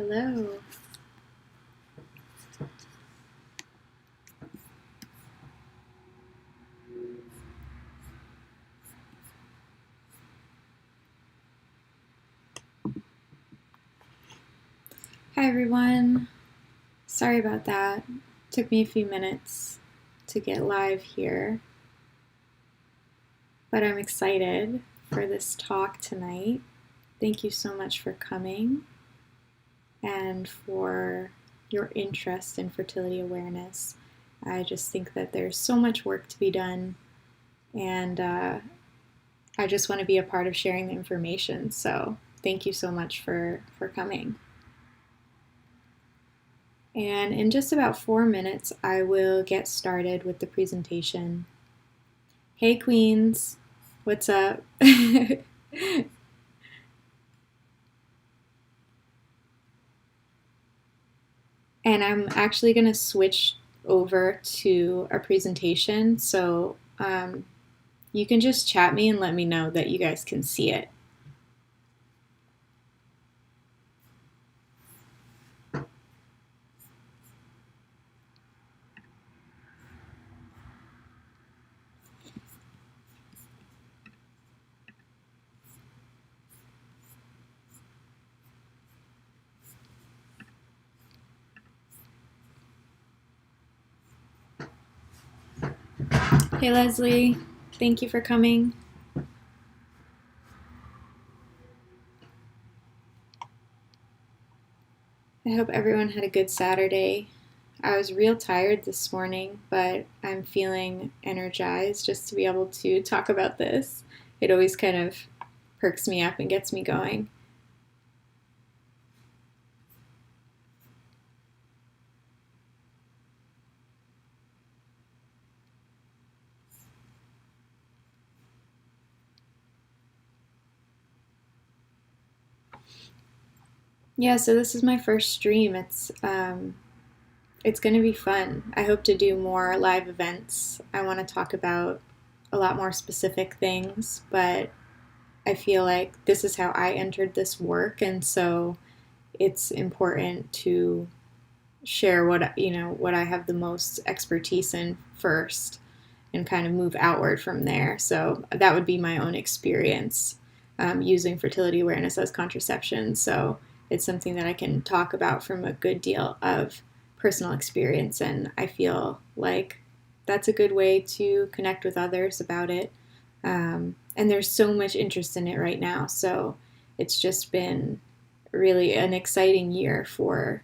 Hello. Hi everyone. Sorry about that. Took me a few minutes to get live here, but I'm excited for this talk tonight. Thank you so much for coming and for your interest in fertility awareness. I just think that there's so much work to be done, and I just want to be a part of sharing the information. So thank you so much for coming. And in just about 4 minutes, I will get started with the presentation. Hey Queens, what's up? And I'm actually going to switch over to a presentation, so you can just chat me and let me know that you guys can see it. Hey Leslie, thank you for coming. I hope everyone had a good Saturday. I was real tired this morning, but I'm feeling energized just to be able to talk about this. It always kind of perks me up and gets me going. Yeah, so this is my first stream. It's going to be fun. I hope to do more live events. I want to talk about a lot more specific things, but I feel like this is how I entered this work, and so it's important to share what I have the most expertise in first and kind of move outward from there. So that would be my own experience using fertility awareness as contraception. So it's something that I can talk about from a good deal of personal experience, and I feel like that's a good way to connect with others about it. And there's so much interest in it right now, so it's just been really an exciting year for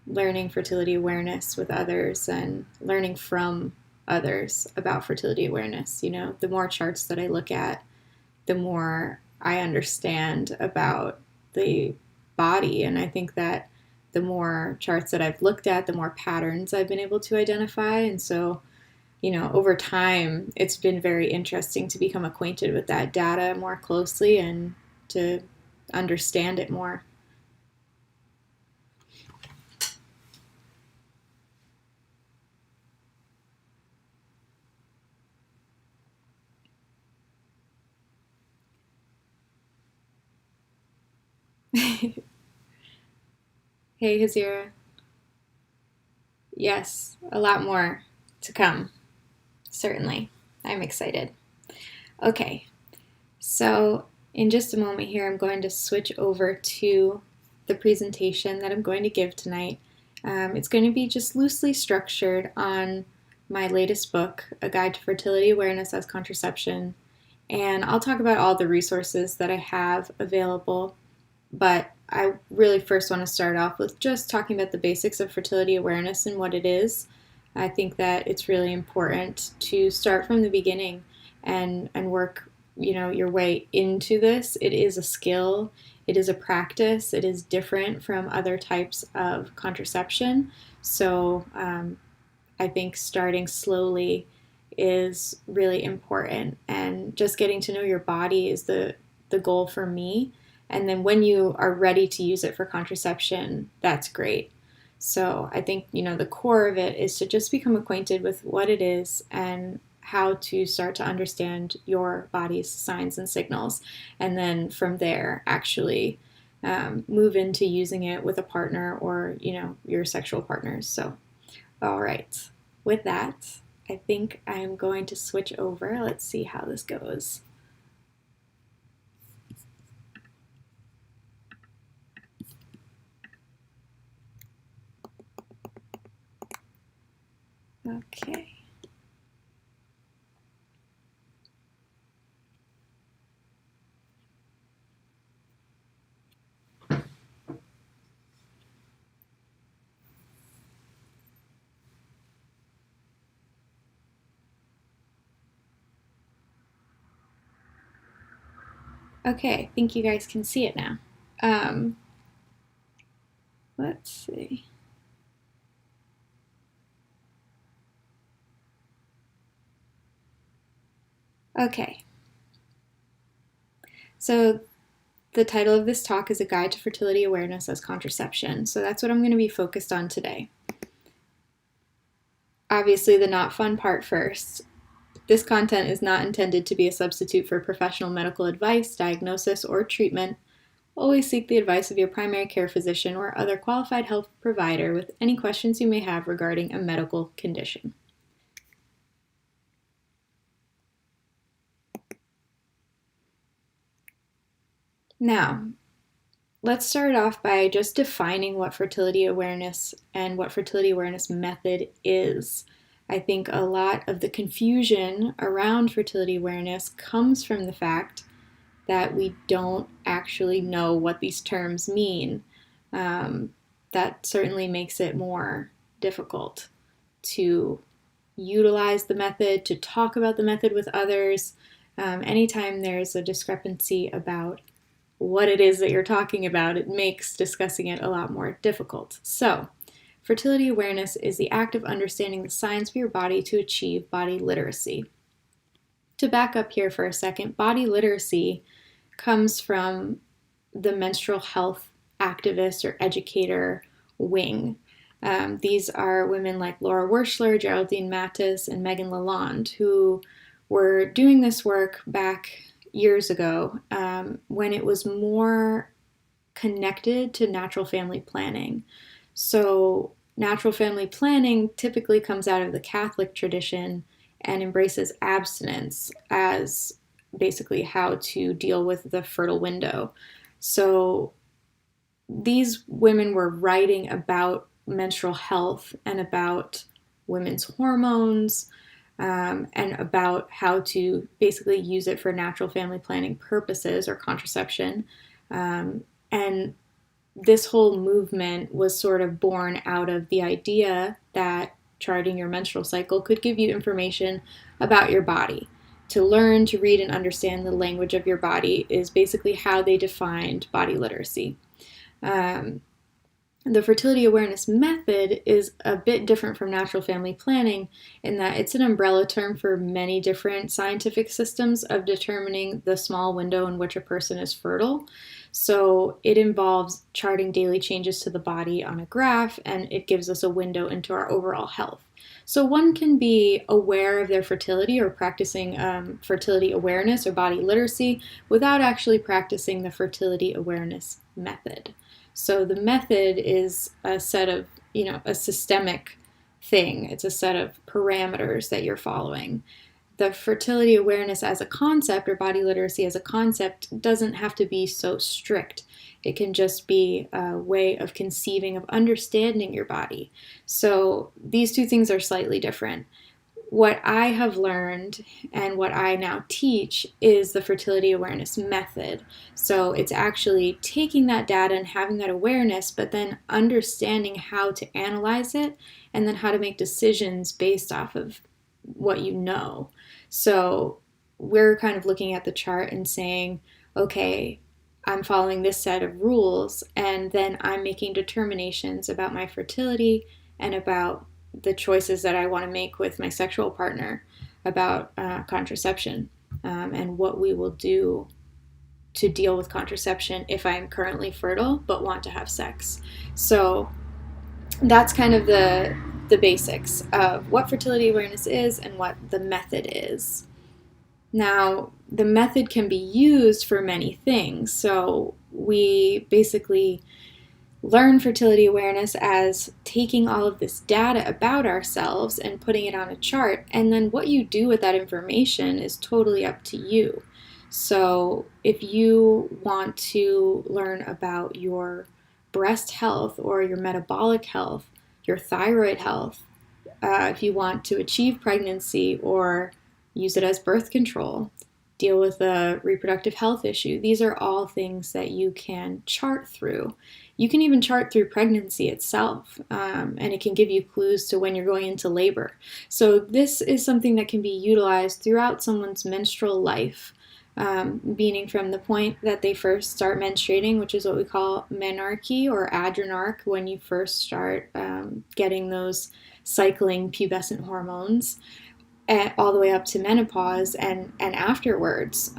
learning fertility awareness with others and learning from others about fertility awareness. You know, the more charts that I look at, the more I understand about the body. And I think that the more charts that I've looked at, the more patterns I've been able to identify. And so, you know, over time, it's been very interesting to become acquainted with that data more closely and to understand it more. Hey, Hazira. Yes, a lot more to come. Certainly. I'm excited. Okay, so in just a moment here, I'm going to switch over to the presentation that I'm going to give tonight. It's going to be just loosely structured on my latest book, A Guide to Fertility Awareness as Contraception, and I'll talk about all the resources that I have available, but I really first want to start off with just talking about the basics of fertility awareness and what it is. I think that it's really important to start from the beginning and work, you know, your way into this. It is a skill, it is a practice, it is different from other types of contraception. So I think starting slowly is really important, and just getting to know your body is the goal for me. And then when you are ready to use it for contraception, that's great. So I think, you know, the core of it is to just become acquainted with what it is and how to start to understand your body's signs and signals. And then from there, actually move into using it with a partner or, your sexual partners. So, all right. With that, I think I'm going to switch over. Let's see how this goes. Okay. Okay, I think you guys can see it now. Let's see. Okay. So the title of this talk is A Guide to Fertility Awareness as Contraception. So that's what I'm going to be focused on today. Obviously, the not fun part first. This content is not intended to be a substitute for professional medical advice, diagnosis, or treatment. Always seek the advice of your primary care physician or other qualified health provider with any questions you may have regarding a medical condition. Now, let's start off by just defining what fertility awareness and what fertility awareness method is. I think a lot of the confusion around fertility awareness comes from the fact that we don't actually know what these terms mean. That certainly makes it more difficult to utilize the method, to talk about the method with others. Anytime there's a discrepancy about what it is that you're talking about, it makes discussing it a lot more difficult. So, fertility awareness is the act of understanding the signs of your body to achieve body literacy. To back up here for a second, body literacy comes from the menstrual health activist or educator wing. These are women like Laura Werschler, Geraldine Mattis, and Megan Lalonde, who were doing this work back years ago when it was more connected to natural family planning. So natural family planning typically comes out of the Catholic tradition and embraces abstinence as basically how to deal with the fertile window. So these women were writing about menstrual health and about women's hormones, and about how to basically use it for natural family planning purposes or contraception. And this whole movement was sort of born out of the idea that charting your menstrual cycle could give you information about your body. To learn to read and understand the language of your body is basically how they defined body literacy. The fertility awareness method is a bit different from natural family planning in that it's an umbrella term for many different scientific systems of determining the small window in which a person is fertile. So it involves charting daily changes to the body on a graph, and it gives us a window into our overall health. So one can be aware of their fertility or practicing fertility awareness or body literacy without actually practicing the fertility awareness method. So the method is a set of, a systemic thing. It's a set of parameters that you're following. The fertility awareness as a concept or body literacy as a concept doesn't have to be so strict. It can just be a way of conceiving, of understanding your body. So these two things are slightly different. What I have learned and what I now teach is the fertility awareness method. So it's actually taking that data and having that awareness, but then understanding how to analyze it and then how to make decisions based off of what you know. So we're kind of looking at the chart and saying, okay, I'm following this set of rules, and then I'm making determinations about my fertility and about the choices that I want to make with my sexual partner about contraception, and what we will do to deal with contraception if I am currently fertile but want to have sex. So that's kind of the basics of what fertility awareness is and what the method is. Now, the method can be used for many things. So we basically learn fertility awareness as taking all of this data about ourselves and putting it on a chart, and then what you do with that information is totally up to you. So if you want to learn about your breast health or your metabolic health, your thyroid health, if you want to achieve pregnancy or use it as birth control, deal with a reproductive health issue, these are all things that you can chart through. You can even chart through pregnancy itself, and it can give you clues to when you're going into labor. So this is something that can be utilized throughout someone's menstrual life, meaning from the point that they first start menstruating, which is what we call menarche or adrenarche, when you first start getting those cycling pubescent hormones, all the way up to menopause and afterwards.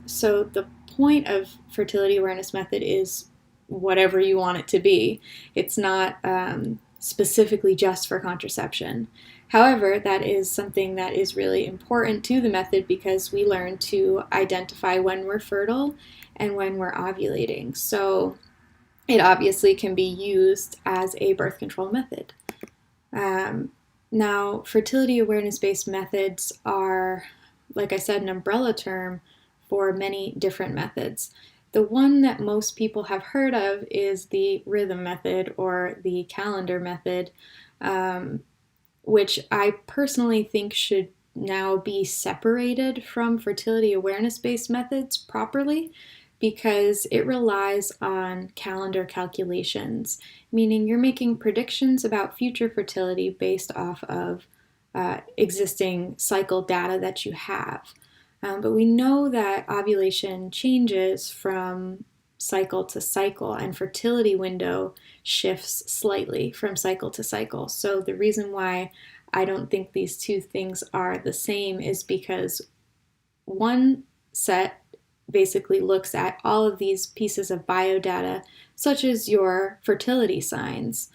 So the point of fertility awareness method is whatever you want it to be. It's not specifically just for contraception. However, that is something that is really important to the method because we learn to identify when we're fertile and when we're ovulating. So it obviously can be used as a birth control method. Now, fertility awareness-based methods are, like I said, an umbrella term for many different methods. The one that most people have heard of is the rhythm method or the calendar method, which I personally think should now be separated from fertility awareness-based methods properly because it relies on calendar calculations, meaning you're making predictions about future fertility based off of existing cycle data that you have. But we know that ovulation changes from cycle to cycle, and fertility window shifts slightly from cycle to cycle. So the reason why I don't think these two things are the same is because one set basically looks at all of these pieces of biodata, such as your fertility signs.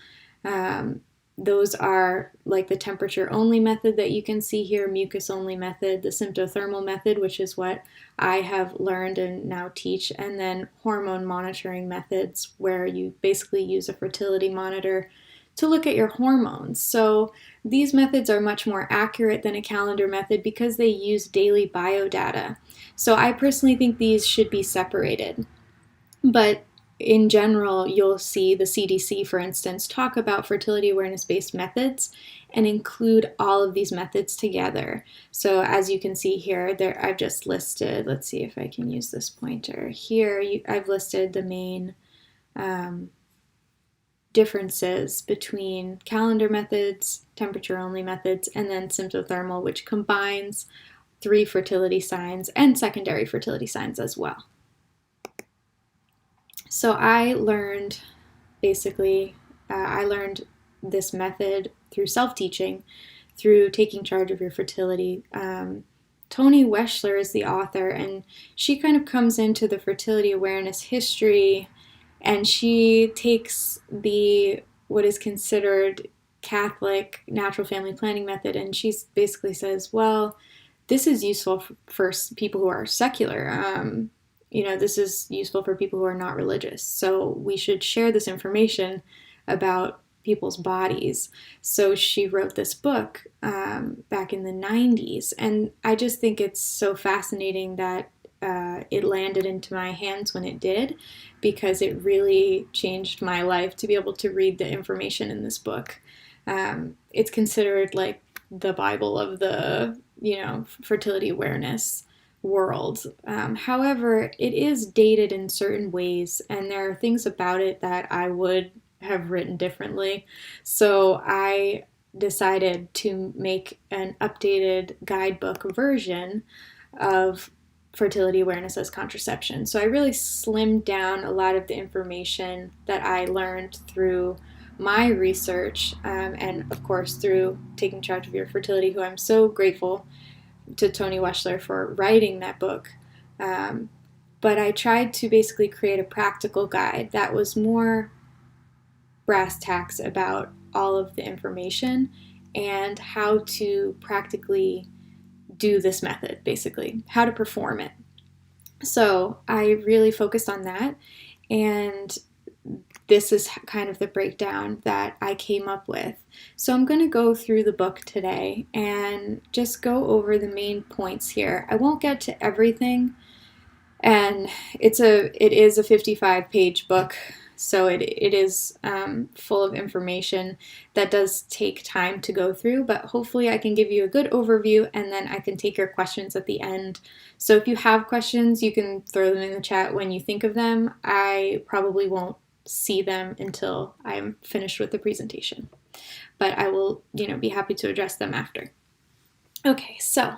Those are like the temperature only method that you can see here, mucus only method, the symptothermal method, which is what I have learned and now teach, and then hormone monitoring methods where you basically use a fertility monitor to look at your hormones. So these methods are much more accurate than a calendar method because they use daily biodata. So I personally think these should be separated. But in general, you'll see the CDC, for instance, talk about fertility awareness-based methods and include all of these methods together. So as you can see here, I've just listed, let's see if I can use this pointer. Here, I've listed the main differences between calendar methods, temperature-only methods, and then symptothermal, which combines 3 fertility signs and secondary fertility signs as well. So I learned I learned this method through self-teaching, through taking charge of your fertility. Toni Weschler is the author, and she kind of comes into the fertility awareness history, and she takes what is considered Catholic natural family planning method, and she basically says, well, this is useful for people who are secular. This is useful for people who are not religious. So we should share this information about people's bodies. So she wrote this book back in the 90s. And I just think it's so fascinating that it landed into my hands when it did, because it really changed my life to be able to read the information in this book. It's considered like the Bible of the, fertility awareness world. However, it is dated in certain ways, and there are things about it that I would have written differently. So I decided to make an updated guidebook version of fertility awareness as contraception. So I really slimmed down a lot of the information that I learned through my research, and of course through taking charge of your fertility, who I'm so grateful to Toni Weschler for writing that book. But I tried to basically create a practical guide that was more brass tacks about all of the information and how to practically do this method, basically, how to perform it. So I really focused on that. And this is kind of the breakdown that I came up with. So I'm going to go through the book today and just go over the main points here. I won't get to everything, and it is a 55-page book, so it is full of information that does take time to go through, but hopefully I can give you a good overview, and then I can take your questions at the end. So if you have questions, you can throw them in the chat when you think of them. I probably won't see them until I'm finished with the presentation, but I will, be happy to address them after. Okay, so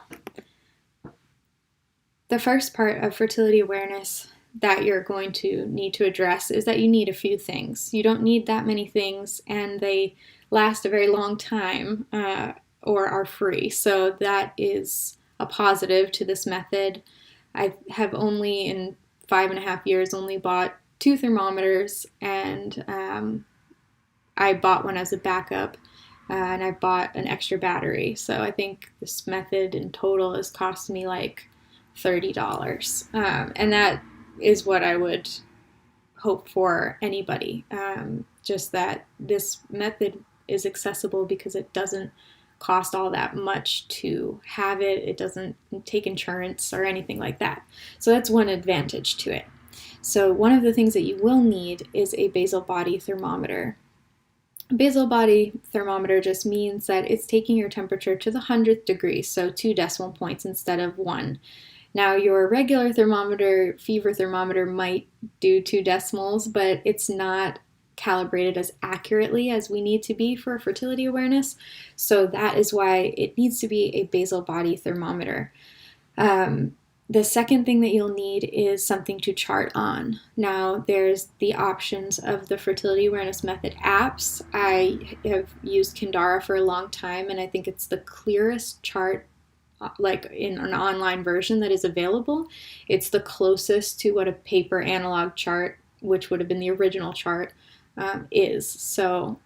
the first part of fertility awareness that you're going to need to address is that you need a few things. You don't need that many things, and they last a very long time or are free. So that is a positive to this method. I have only, in 5.5 years, only bought 2 thermometers, and I bought one as a backup, and I bought an extra battery. So I think this method in total has cost me like $30. And that is what I would hope for anybody. Just that this method is accessible because it doesn't cost all that much to have it. It doesn't take insurance or anything like that. So that's one advantage to it. So one of the things that you will need is a basal body thermometer. Basal body thermometer just means that it's taking your temperature to the 100th degree, so 2 decimal points instead of 1. Now, your regular thermometer, fever thermometer, might do 2 decimals, but it's not calibrated as accurately as we need to be for fertility awareness. So that is why it needs to be a basal body thermometer. The second thing that you'll need is something to chart on. Now, there's the options of the Fertility Awareness Method apps. I have used Kindara for a long time, and I think it's the clearest chart, like in an online version, that is available. It's the closest to what a paper analog chart, which would have been the original chart, is. So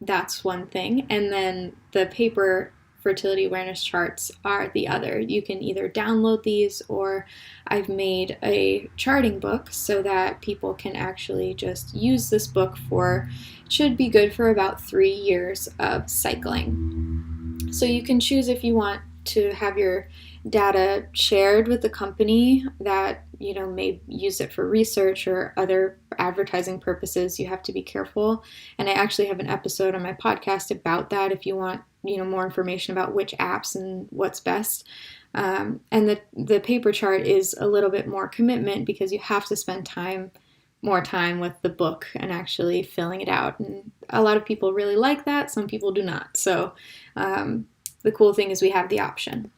that's one thing. And then the paper fertility awareness charts are the other. You can either download these, or I've made a charting book so that people can actually just use this book for, it should be good for about 3 years of cycling. So you can choose if you want to have your data shared with the company that may use it for research or other advertising purposes. You have to be careful, and I actually have an episode on my podcast about that if you want more information about which apps and what's best. And the paper chart is a little bit more commitment because you have to spend more time with the book and actually filling it out, and a lot of people really like that. Some people do not. So the cool thing is we have the option.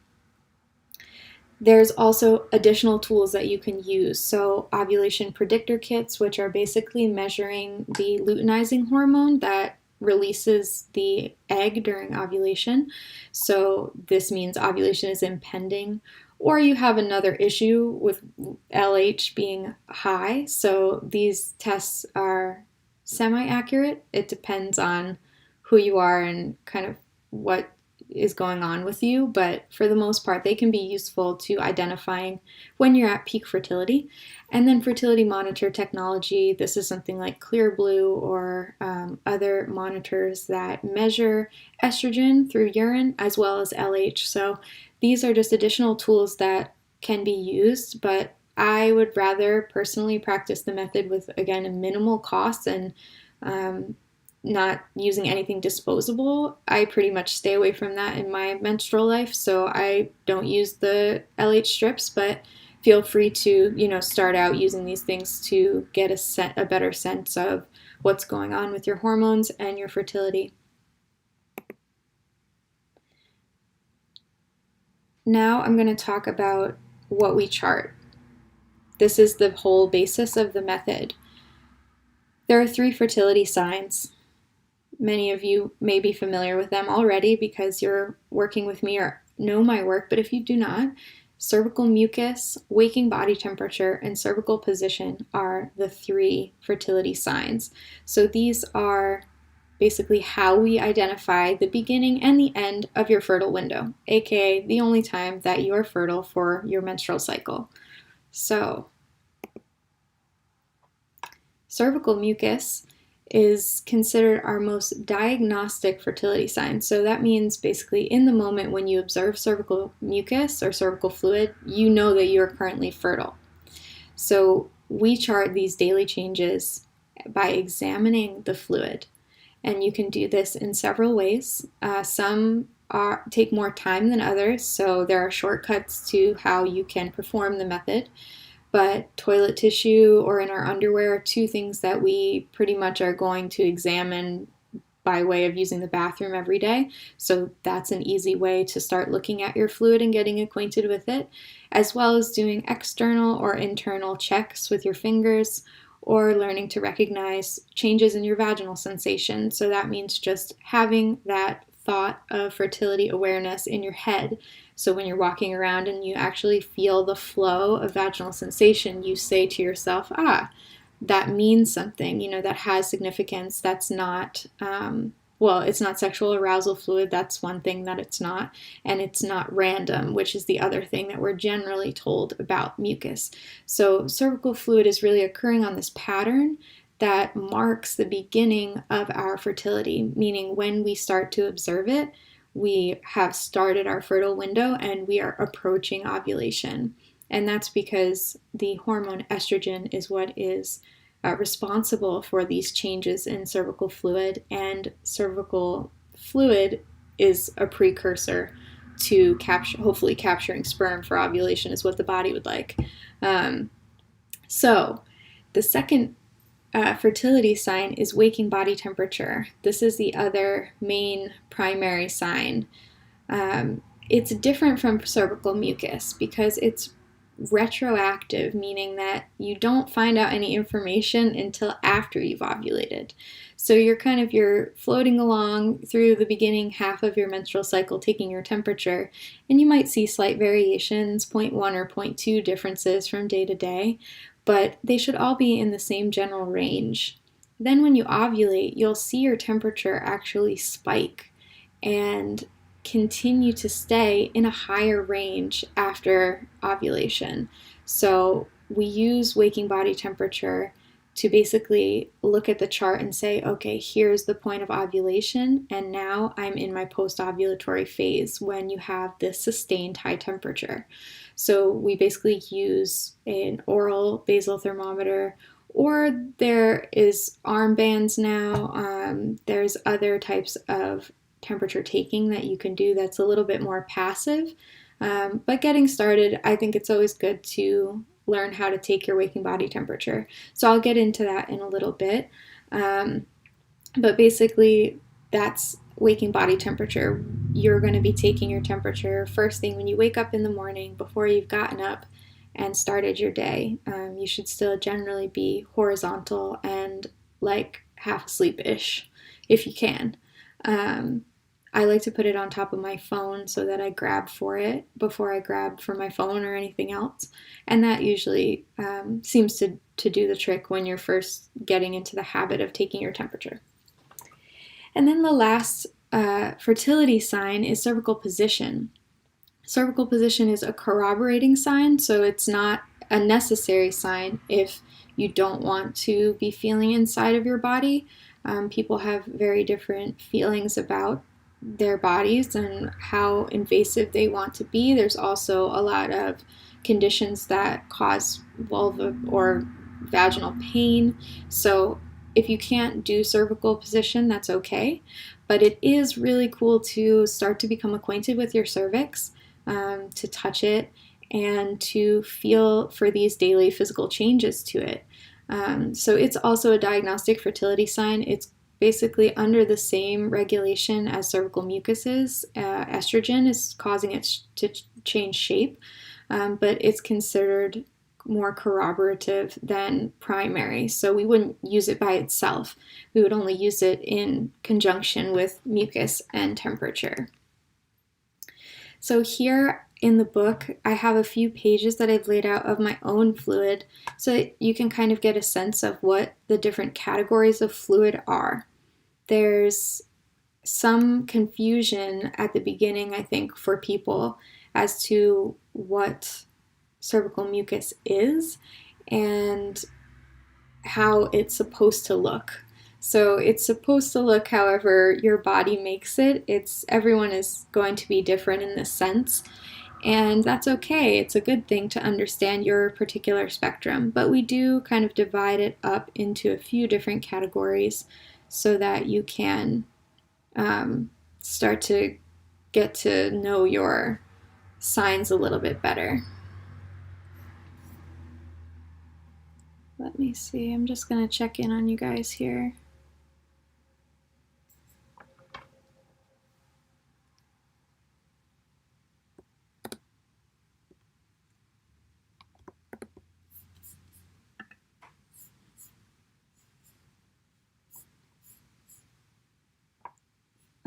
There's also additional tools that you can use. So ovulation predictor kits, which are basically measuring the luteinizing hormone that releases the egg during ovulation. So this means ovulation is impending, or you have another issue with LH being high. So these tests are semi-accurate. It depends on who you are and kind of what is going on with you, but for the most part, they can be useful to identifying when you're at peak fertility. And then fertility monitor technology, this is something like Clearblue or other monitors that measure estrogen through urine as well as LH. So these are just additional tools that can be used, but I would rather personally practice the method with, again, a minimal cost and not using anything disposable. I pretty much stay away from that in my menstrual life, so I don't use the LH strips, but feel free to, start out using these things to get a better sense of what's going on with your hormones and your fertility. Now I'm going to talk about what we chart. This is the whole basis of the method. There are 3 fertility signs. Many of you may be familiar with them already because you're working with me or know my work, but if you do not, cervical mucus, waking body temperature, and cervical position are the 3 fertility signs. So these are basically how we identify the beginning and the end of your fertile window, aka the only time that you are fertile for your menstrual cycle. So cervical mucus is considered our most diagnostic fertility sign. So that means basically in the moment when you observe cervical mucus or cervical fluid, you know that you're currently fertile. So we chart these daily changes by examining the fluid. And you can do this in several ways. Some take more time than others, so there are shortcuts to how you can perform the method. But toilet tissue or in our underwear are two things that we pretty much are going to examine by way of using the bathroom every day. So that's an easy way to start looking at your fluid and getting acquainted with it, as well as doing external or internal checks with your fingers or learning to recognize changes in your vaginal sensation. So that means just having that thought of fertility awareness in your head. So when you're walking around and you actually feel the flow of vaginal sensation, you say to yourself, that means something, that has significance. That's not, it's not sexual arousal fluid. That's one thing that it's not. And it's not random, which is the other thing that we're generally told about mucus. So cervical fluid is really occurring on this pattern that marks the beginning of our fertility, meaning when we start to observe it, we have started our fertile window and we are approaching ovulation. And that's because the hormone estrogen is what is responsible for these changes in cervical fluid, and cervical fluid is a precursor to hopefully capturing sperm for ovulation is what the body would like. So the second fertility sign is waking body temperature. This is the other main primary sign. It's different from cervical mucus because it's retroactive, meaning that you don't find out any information until after you've ovulated. So you're floating along through the beginning half of your menstrual cycle, taking your temperature, and you might see slight variations, 0.1 or 0.2 differences from day to day, but they should all be in the same general range. Then when you ovulate, you'll see your temperature actually spike and continue to stay in a higher range after ovulation. So we use waking body temperature to basically look at the chart and say, okay, here's the point of ovulation, and now I'm in my post-ovulatory phase when you have this sustained high temperature. So we basically use an oral basal thermometer, or there is armbands now. There's other types of temperature taking that you can do that's a little bit more passive. But getting started, I think it's always good to learn how to take your waking body temperature. So I'll get into that in a little bit. But basically, that's waking body temperature. You're going to be taking your temperature first thing when you wake up in the morning before you've gotten up and started your day. You should still generally be horizontal and like half asleep-ish if you can. I like to put it on top of my phone so that I grab for it before I grab for my phone or anything else. And that usually seems to do the trick when you're first getting into the habit of taking your temperature. And then the last fertility sign is cervical position. Cervical position is a corroborating sign, so it's not a necessary sign if you don't want to be feeling inside of your body. People have very different feelings about their bodies and how invasive they want to be. There's also a lot of conditions that cause vulva or vaginal pain. So if you can't do cervical position, that's okay. But it is really cool to start to become acquainted with your cervix, to touch it, and to feel for these daily physical changes to it. So it's also a diagnostic fertility sign. It's basically under the same regulation as cervical mucus is. Estrogen is causing it to change shape, but it's considered more corroborative than primary. So we wouldn't use it by itself. We would only use it in conjunction with mucus and temperature. So here in the book, I have a few pages that I've laid out of my own fluid so that you can kind of get a sense of what the different categories of fluid are. There's some confusion at the beginning, I think, for people as to what cervical mucus is, and how it's supposed to look. So it's supposed to look however your body makes it. Everyone is going to be different in this sense. And that's okay. It's a good thing to understand your particular spectrum. But we do kind of divide it up into a few different categories so that you can start to get to know your signs a little bit better. Let me see. I'm just going to check in on you guys here.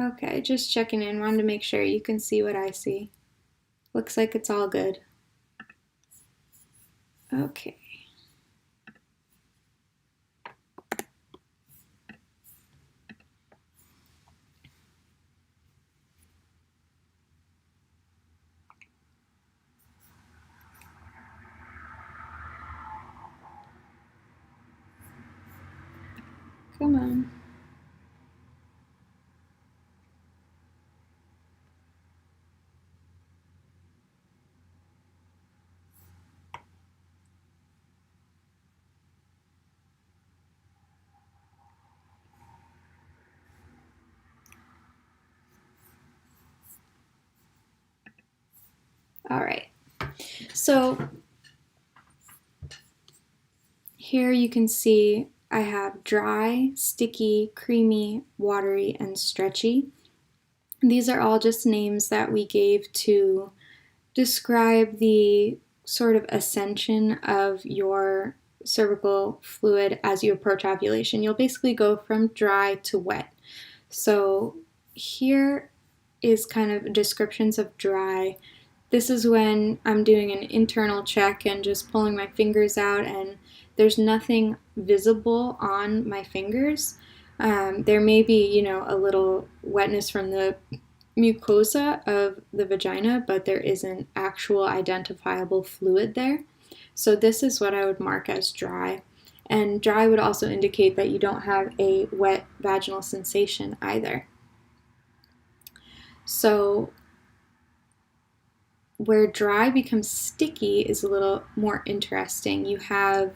Okay, just checking in. Wanted to make sure you can see what I see. Looks like it's all good. Okay. Come on. All right. So here you can see I have dry, sticky, creamy, watery, and stretchy. These are all just names that we gave to describe the sort of ascension of your cervical fluid as you approach ovulation. You'll basically go from dry to wet. So here is kind of descriptions of dry. This is when I'm doing an internal check and just pulling my fingers out, and there's nothing visible on my fingers. There may be, a little wetness from the mucosa of the vagina, but there isn't actual identifiable fluid there. So this is what I would mark as dry. And dry would also indicate that you don't have a wet vaginal sensation either. So where dry becomes sticky is a little more interesting. You have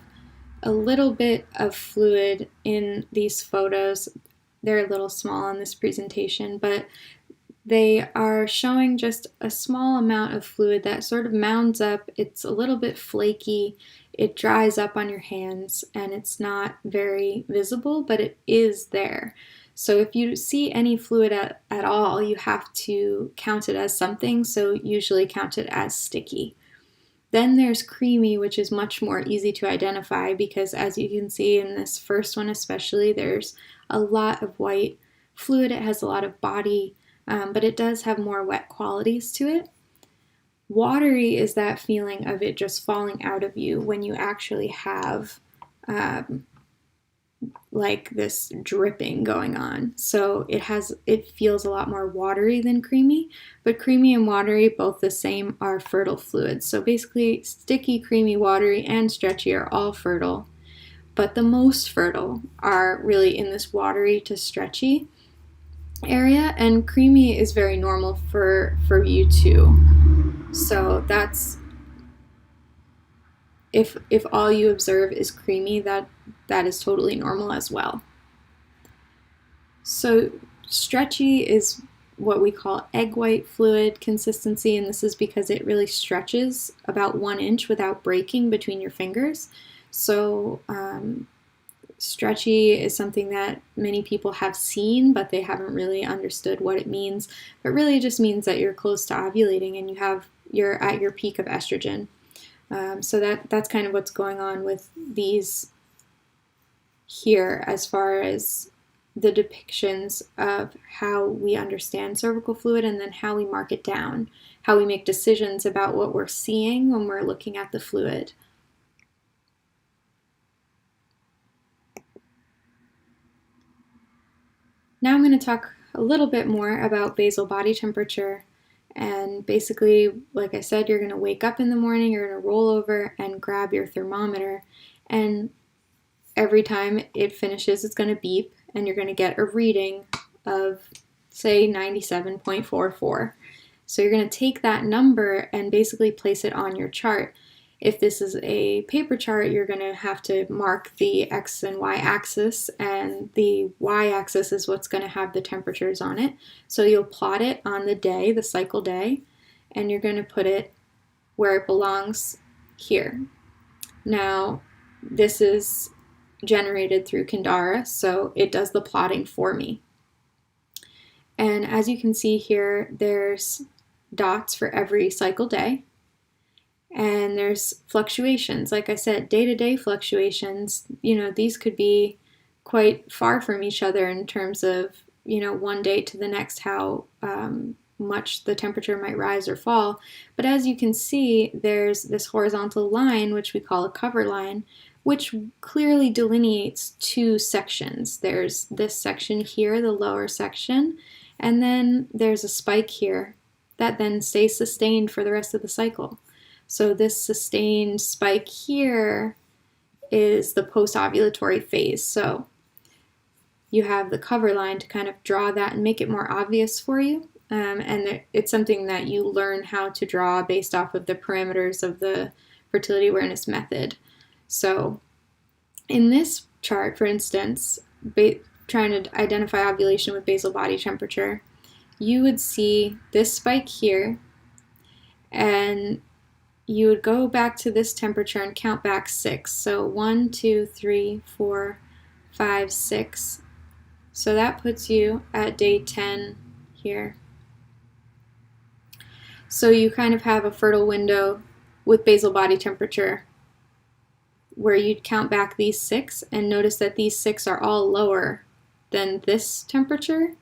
a little bit of fluid in these photos. They're a little small on this presentation, but they are showing just a small amount of fluid that sort of mounds up. It's a little bit flaky. It dries up on your hands, and it's not very visible, but it is there. So if you see any fluid at all, you have to count it as something, so usually count it as sticky. Then there's creamy, which is much more easy to identify because, as you can see in this first one especially, there's a lot of white fluid. It has a lot of body, but it does have more wet qualities to it. Watery is that feeling of it just falling out of you when you actually have like this dripping going on. So it feels a lot more watery than creamy, but creamy and watery, both the same, are fertile fluids. So basically sticky, creamy, watery, and stretchy are all fertile, but the most fertile are really in this watery to stretchy area, and creamy is very normal for you too. So that's if all you observe is creamy, that is totally normal as well. So stretchy is what we call egg white fluid consistency, and this is because it really stretches about 1 inch without breaking between your fingers. So stretchy is something that many people have seen, but they haven't really understood what it means. But really it just means that you're close to ovulating and you're at your peak of estrogen. So that's kind of what's going on with these here as far as the depictions of how we understand cervical fluid and then how we mark it down, how we make decisions about what we're seeing when we're looking at the fluid. Now I'm going to talk a little bit more about basal body temperature. And basically, like I said, you're going to wake up in the morning, you're going to roll over and grab your thermometer. And every time it finishes, it's going to beep, and you're going to get a reading of, say, 97.44. So you're going to take that number and basically place it on your chart. If this is a paper chart, you're going to have to mark the X and Y axis, and the Y axis is what's going to have the temperatures on it. So you'll plot it on the day, the cycle day, and you're going to put it where it belongs here. Now, this is generated through Kindara, so it does the plotting for me. And as you can see here, there's dots for every cycle day, and there's fluctuations. Like I said, day-to-day fluctuations, these could be quite far from each other in terms of, one day to the next, how much the temperature might rise or fall. But as you can see, there's this horizontal line, which we call a cover line, which clearly delineates two sections. There's this section here, the lower section, and then there's a spike here that then stays sustained for the rest of the cycle. So this sustained spike here is the post-ovulatory phase. So you have the cover line to kind of draw that and make it more obvious for you. And it's something that you learn how to draw based off of the parameters of the fertility awareness method. So in this chart, for instance, trying to identify ovulation with basal body temperature, you would see this spike here, and you would go back to this temperature and count back 6. So 1, 2, 3, 4, 5, 6. So that puts you at day 10 here. So you kind of have a fertile window with basal body temperature where you'd count back these 6 and notice that these 6 are all lower than this temperature,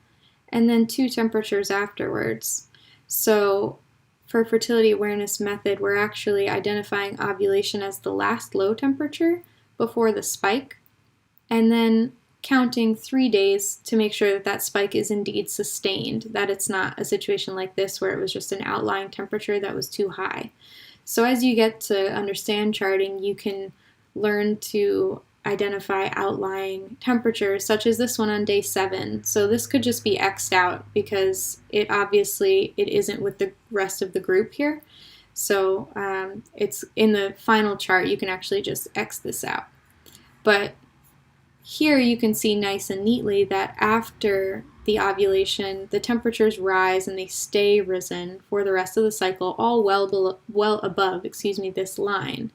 and then 2 temperatures afterwards. So for fertility awareness method, we're actually identifying ovulation as the last low temperature before the spike, and then counting 3 days to make sure that that spike is indeed sustained, that it's not a situation like this where it was just an outlying temperature that was too high. So as you get to understand charting, you can learn to identify outlying temperatures, such as this one on day 7. So this could just be X'd out because it isn't with the rest of the group here. So it's in the final chart, you can actually just X this out. But here you can see nice and neatly that after the ovulation, the temperatures rise and they stay risen for the rest of the cycle, all well above this line.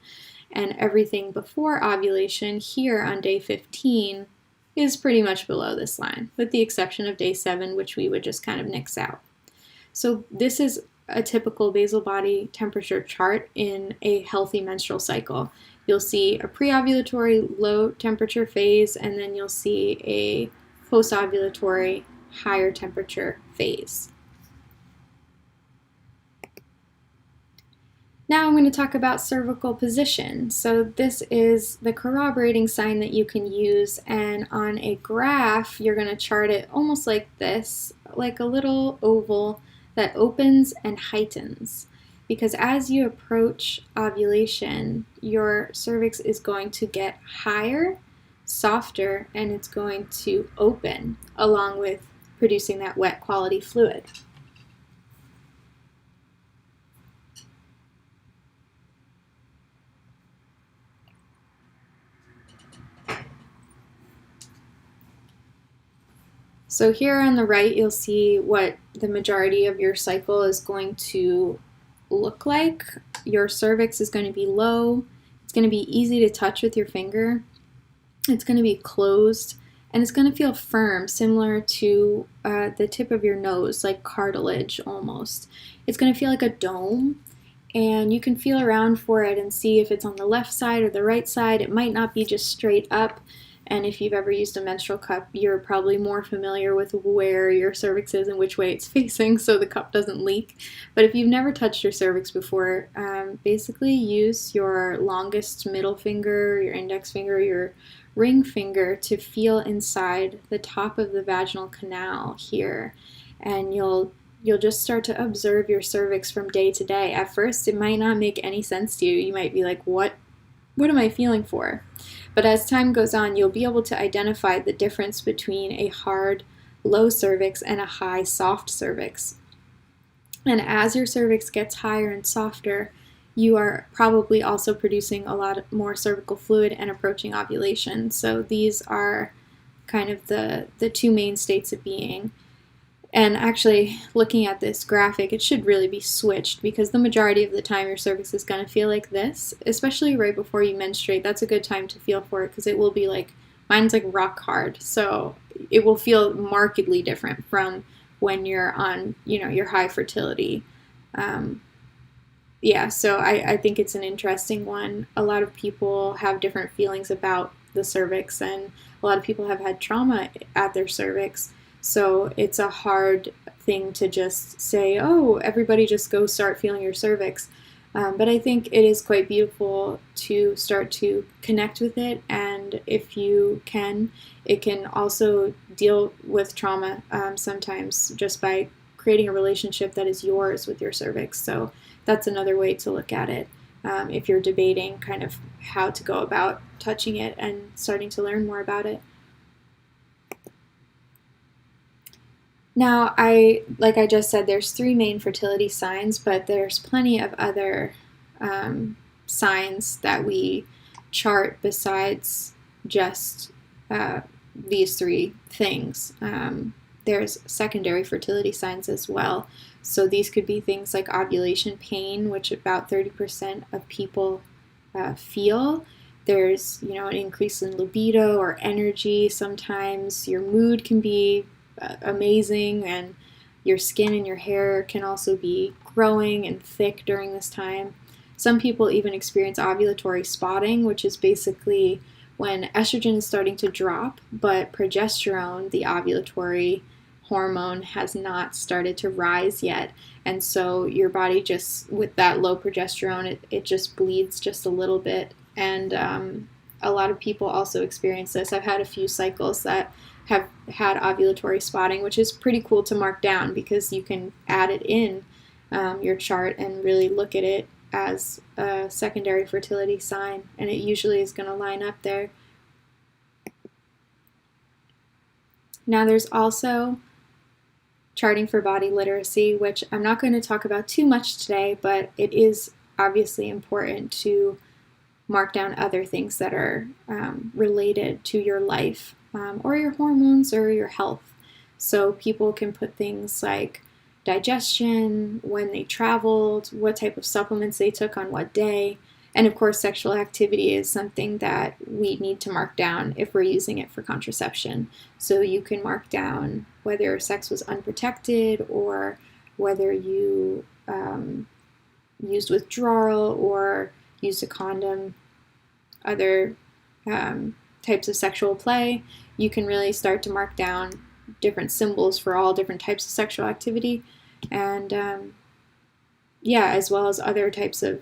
And everything before ovulation here on day 15 is pretty much below this line, with the exception of day 7, which we would just kind of nix out. So this is a typical basal body temperature chart in a healthy menstrual cycle. You'll see a pre-ovulatory low temperature phase, and then you'll see a post-ovulatory higher temperature phase. Now I'm going to talk about cervical position. So this is the corroborating sign that you can use, and on a graph you're going to chart it almost like this, like a little oval that opens and heightens. Because as you approach ovulation, your cervix is going to get higher, softer, and it's going to open along with producing that wet quality fluid. So here on the right, you'll see what the majority of your cycle is going to look like. Your cervix is going to be low. It's going to be easy to touch with your finger. It's going to be closed, and it's going to feel firm, similar to the tip of your nose, like cartilage almost. It's going to feel like a dome, and you can feel around for it and see if it's on the left side or the right side. It might not be just straight up. And if you've ever used a menstrual cup, you're probably more familiar with where your cervix is and which way it's facing so the cup doesn't leak. But if you've never touched your cervix before, basically use your longest middle finger, your index finger, your ring finger to feel inside the top of the vaginal canal here. And you'll just start to observe your cervix from day to day. At first, it might not make any sense to you. You might be like, what am I feeling for? But as time goes on, you'll be able to identify the difference between a hard, low cervix and a high, soft cervix. And as your cervix gets higher and softer, you are probably also producing a lot more cervical fluid and approaching ovulation. So these are kind of the two main states of being. And actually, looking at this graphic, it should really be switched, because the majority of the time your cervix is going to feel like this, especially right before you menstruate. That's a good time to feel for it, because it will be like, mine's like rock hard. So it will feel markedly different from when you're on, your high fertility. So I think it's an interesting one. A lot of people have different feelings about the cervix, and a lot of people have had trauma at their cervix. So it's a hard thing to just say, oh, everybody just go start feeling your cervix. But I think it is quite beautiful to start to connect with it, and if you can, it can also deal with trauma sometimes just by creating a relationship that is yours with your cervix. So that's another way to look at it if you're debating kind of how to go about touching it and starting to learn more about it. Now, like I just said, there's 3 main fertility signs, but there's plenty of other signs that we chart besides just these 3 things. There's secondary fertility signs as well. So these could be things like ovulation pain, which about 30% of people feel. There's, an increase in libido or energy. Sometimes your mood can be amazing, and your skin and your hair can also be growing and thick during this time. Some people even experience ovulatory spotting, which is basically when estrogen is starting to drop, but progesterone, the ovulatory hormone, has not started to rise yet. And so your body just, with that low progesterone, it just bleeds just a little bit. And a lot of people also experience this. I've had a few cycles that have had ovulatory spotting, which is pretty cool to mark down, because you can add it in your chart and really look at it as a secondary fertility sign, and it usually is going to line up there. Now there's also charting for body literacy, which I'm not going to talk about too much today, but it is obviously important to mark down other things that are related to your life or your hormones or your health. So people can put things like digestion, when they traveled, what type of supplements they took on what day, and of course sexual activity is something that we need to mark down if we're using it for contraception. So you can mark down whether sex was unprotected, or whether you used withdrawal or used a condom, other types of sexual play. You can really start to mark down different symbols for all different types of sexual activity, and as well as other types of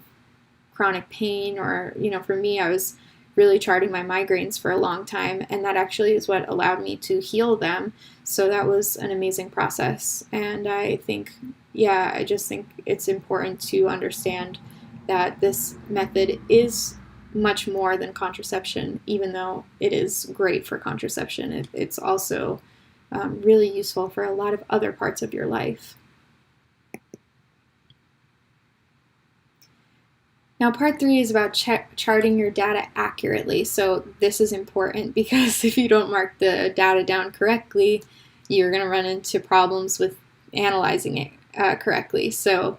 chronic pain, or for me, I was really charting my migraines for a long time, and that actually is what allowed me to heal them. So that was an amazing process, and I just think it's important to understand that this method is much more than contraception. Even though it is great for contraception, it's also really useful for a lot of other parts of your life. Now, part 3 is about charting your data accurately. So this is important, because if you don't mark the data down correctly, you're going to run into problems with analyzing it correctly. So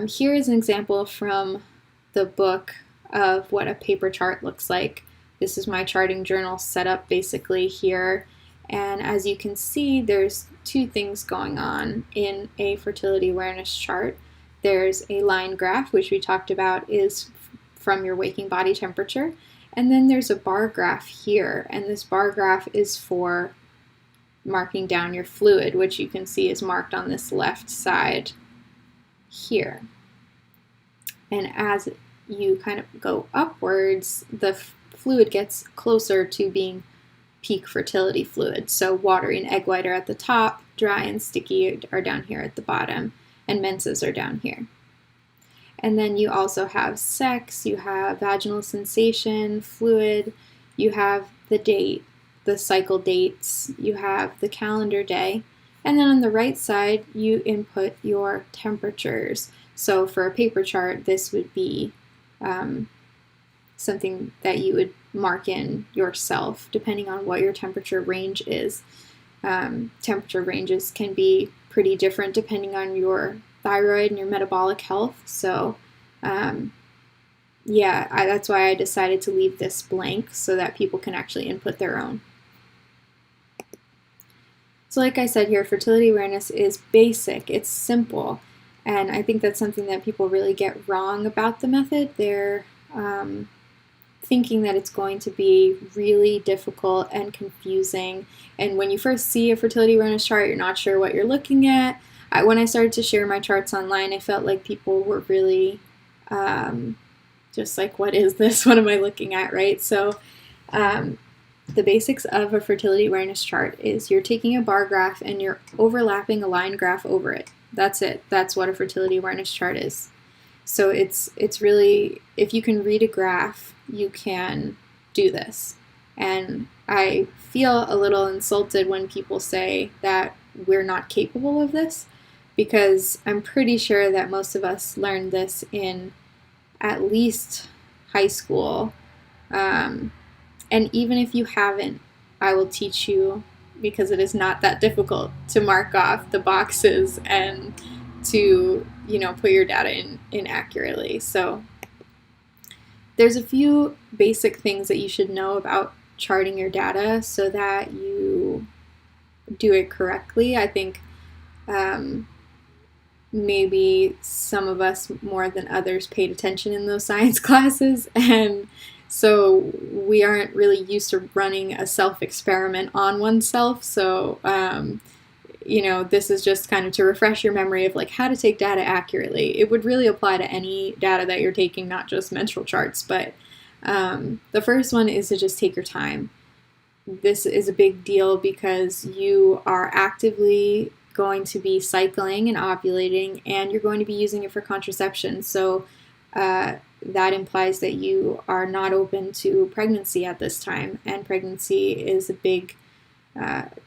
here is an example from the book of what a paper chart looks like. This is my charting journal set up basically here. And as you can see, there's 2 things going on in a fertility awareness chart. There's a line graph, which we talked about is from your waking body temperature. And then there's a bar graph here. And this bar graph is for marking down your fluid, which you can see is marked on this left side here. And as you kind of go upwards, the fluid gets closer to being peak fertility fluid. So watery and egg white are at the top, dry and sticky are down here at the bottom, and menses are down here. And then you also have sex, you have vaginal sensation, fluid, you have the date, the cycle dates, you have the calendar day, and then on the right side, you input your temperatures. So for a paper chart, this would be something that you would mark in yourself, depending on what your temperature range is. Temperature ranges can be pretty different depending on your thyroid and your metabolic health. So, that's why I decided to leave this blank so that people can actually input their own. So like I said here, fertility awareness is basic, it's simple, and I think that's something that people really get wrong about the method. They're thinking that it's going to be really difficult and confusing, and when you first see a fertility awareness chart, you're not sure what you're looking at. When I started to share my charts online, I felt like people were really just like, what is this? What am I looking at, right? So the basics of a fertility awareness chart is you're taking a bar graph and you're overlapping a line graph over it. That's it. That's what a fertility awareness chart is. So it's really, if you can read a graph, you can do this. And I feel a little insulted when people say that we're not capable of this, because I'm pretty sure that most of us learned this in at least high school. And even if you haven't, I will teach you, because it is not that difficult to mark off the boxes and to, put your data in accurately. So there's a few basic things that you should know about charting your data so that you do it correctly. I think maybe some of us more than others paid attention in those science classes, and so we aren't really used to running a self-experiment on oneself. So, this is just kind of to refresh your memory of like how to take data accurately. It would really apply to any data that you're taking, not just menstrual charts. But the first one is to just take your time. This is a big deal because you are actively going to be cycling and ovulating, and you're going to be using it for contraception. So that implies that you are not open to pregnancy at this time, and pregnancy is a big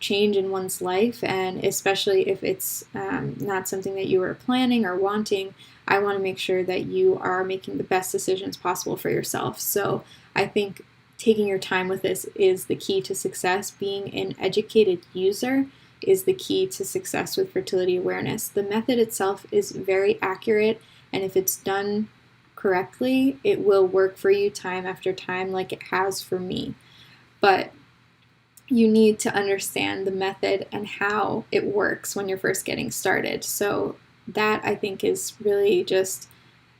change in one's life, and especially if it's not something that you were planning or wanting, I want to make sure that you are making the best decisions possible for yourself. So I think taking your time with this is the key to success. Being an educated user is the key to success with fertility awareness. The method itself is very accurate, and if it's done correctly, it will work for you time after time like it has for me. But you need to understand the method and how it works when you're first getting started. So that, I think, is really just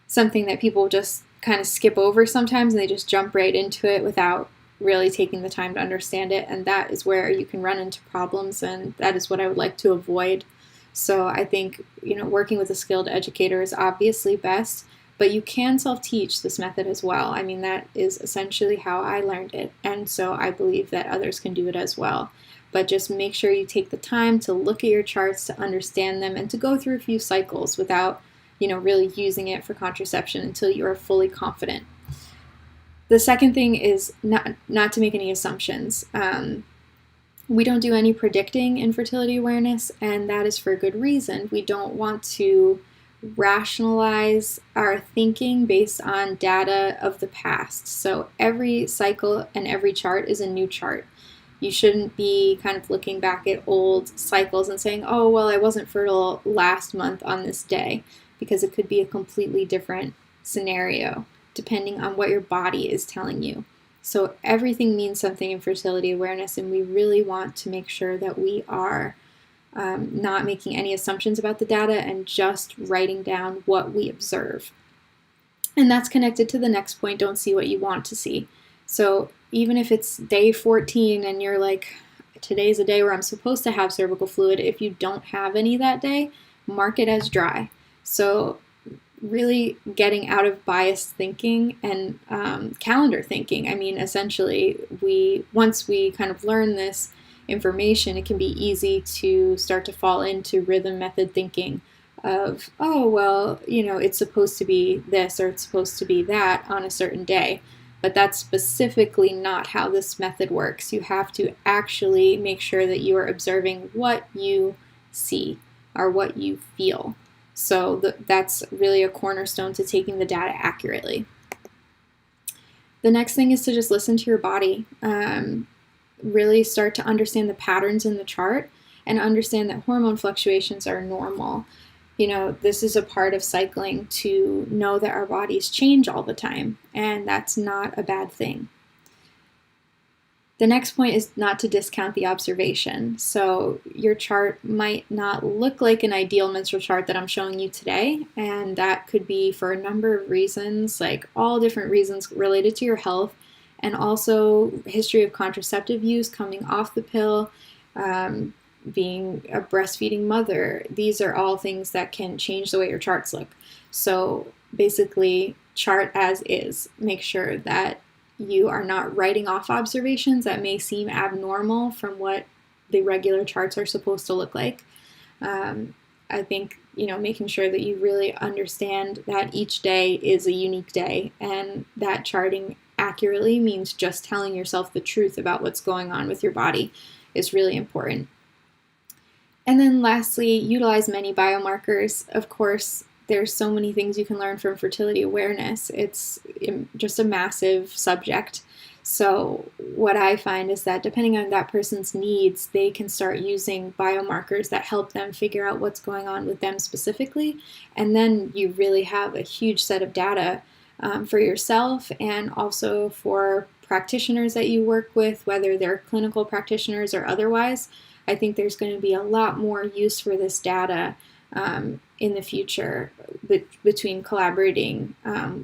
something that people just kind of skip over sometimes, and they just jump right into it without really taking the time to understand it. And that is where you can run into problems, and that is what I would like to avoid. So I think, working with a skilled educator is obviously best, but you can self-teach this method as well. I mean, that is essentially how I learned it, and so I believe that others can do it as well. But just make sure you take the time to look at your charts, to understand them, and to go through a few cycles without, really using it for contraception until you are fully confident. The second thing is not to make any assumptions. We don't do any predicting in fertility awareness, and that is for a good reason. We don't want to rationalize our thinking based on data of the past. So every cycle and every chart is a new chart. You shouldn't be kind of looking back at old cycles and saying, oh, well, I wasn't fertile last month on this day, because it could be a completely different scenario depending on what your body is telling you. So everything means something in fertility awareness, and we really want to make sure that we are not making any assumptions about the data and just writing down what we observe. And that's connected to the next point, don't see what you want to see. So even if it's day 14 and you're like, today's a day where I'm supposed to have cervical fluid, if you don't have any that day, mark it as dry. So really getting out of biased thinking and calendar thinking. I mean, essentially, once we kind of learn this information, it can be easy to start to fall into rhythm method thinking of, oh, well, it's supposed to be this or it's supposed to be that on a certain day. but that's specifically not how this method works. You have to actually make sure that you are observing what you see or what you feel. So that's really a cornerstone to taking the data accurately. The next thing is to just listen to your body. Really start to understand the patterns in the chart and understand that hormone fluctuations are normal. This is a part of cycling, to know that our bodies change all the time, and that's not a bad thing. The next point is not to discount the observation. So your chart might not look like an ideal menstrual chart that I'm showing you today, and that could be for a number of reasons, like all different reasons related to your health, and also history of contraceptive use, coming off the pill, being a breastfeeding mother. These are all things that can change the way your charts look. So basically, chart as is. Make sure that you are not writing off observations that may seem abnormal from what the regular charts are supposed to look like. I think, making sure that you really understand that each day is a unique day, and that charting accurately means just telling yourself the truth about what's going on with your body is really important. And then lastly, utilize many biomarkers. Of course, there's so many things you can learn from fertility awareness. It's just a massive subject. So what I find is that depending on that person's needs, they can start using biomarkers that help them figure out what's going on with them specifically. And then you really have a huge set of data for yourself, and also for practitioners that you work with, whether they're clinical practitioners or otherwise. I think there's going to be a lot more use for this data in the future between collaborating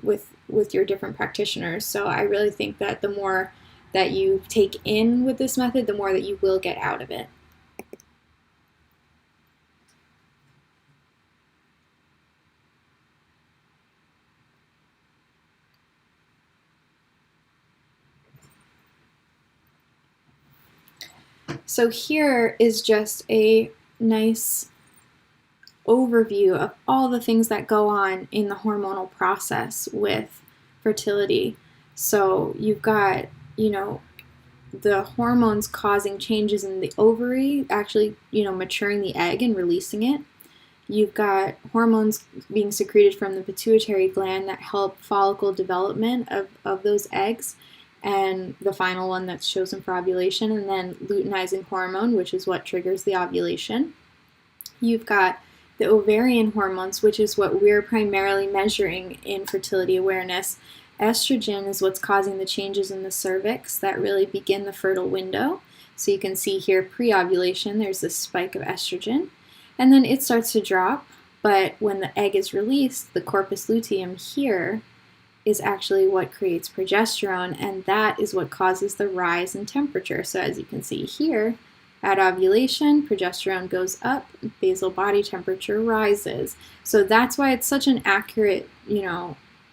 with your different practitioners. So I really think that the more that you take in with this method, the more that you will get out of it. So here is just a nice overview of all the things that go on in the hormonal process with fertility. So you've got, the hormones causing changes in the ovary, actually, maturing the egg and releasing it. You've got hormones being secreted from the pituitary gland that help follicle development of those eggs, and the final one that's chosen for ovulation, and then luteinizing hormone, which is what triggers the ovulation. You've got the ovarian hormones, which is what we're primarily measuring in fertility awareness. Estrogen is what's causing the changes in the cervix that really begin the fertile window. So you can see here pre-ovulation, there's this spike of estrogen, and then it starts to drop. But when the egg is released, the corpus luteum here is actually what creates progesterone, and that is what causes the rise in temperature. So as you can see here, at ovulation, progesterone goes up, basal body temperature rises. So that's why it's such an accurate,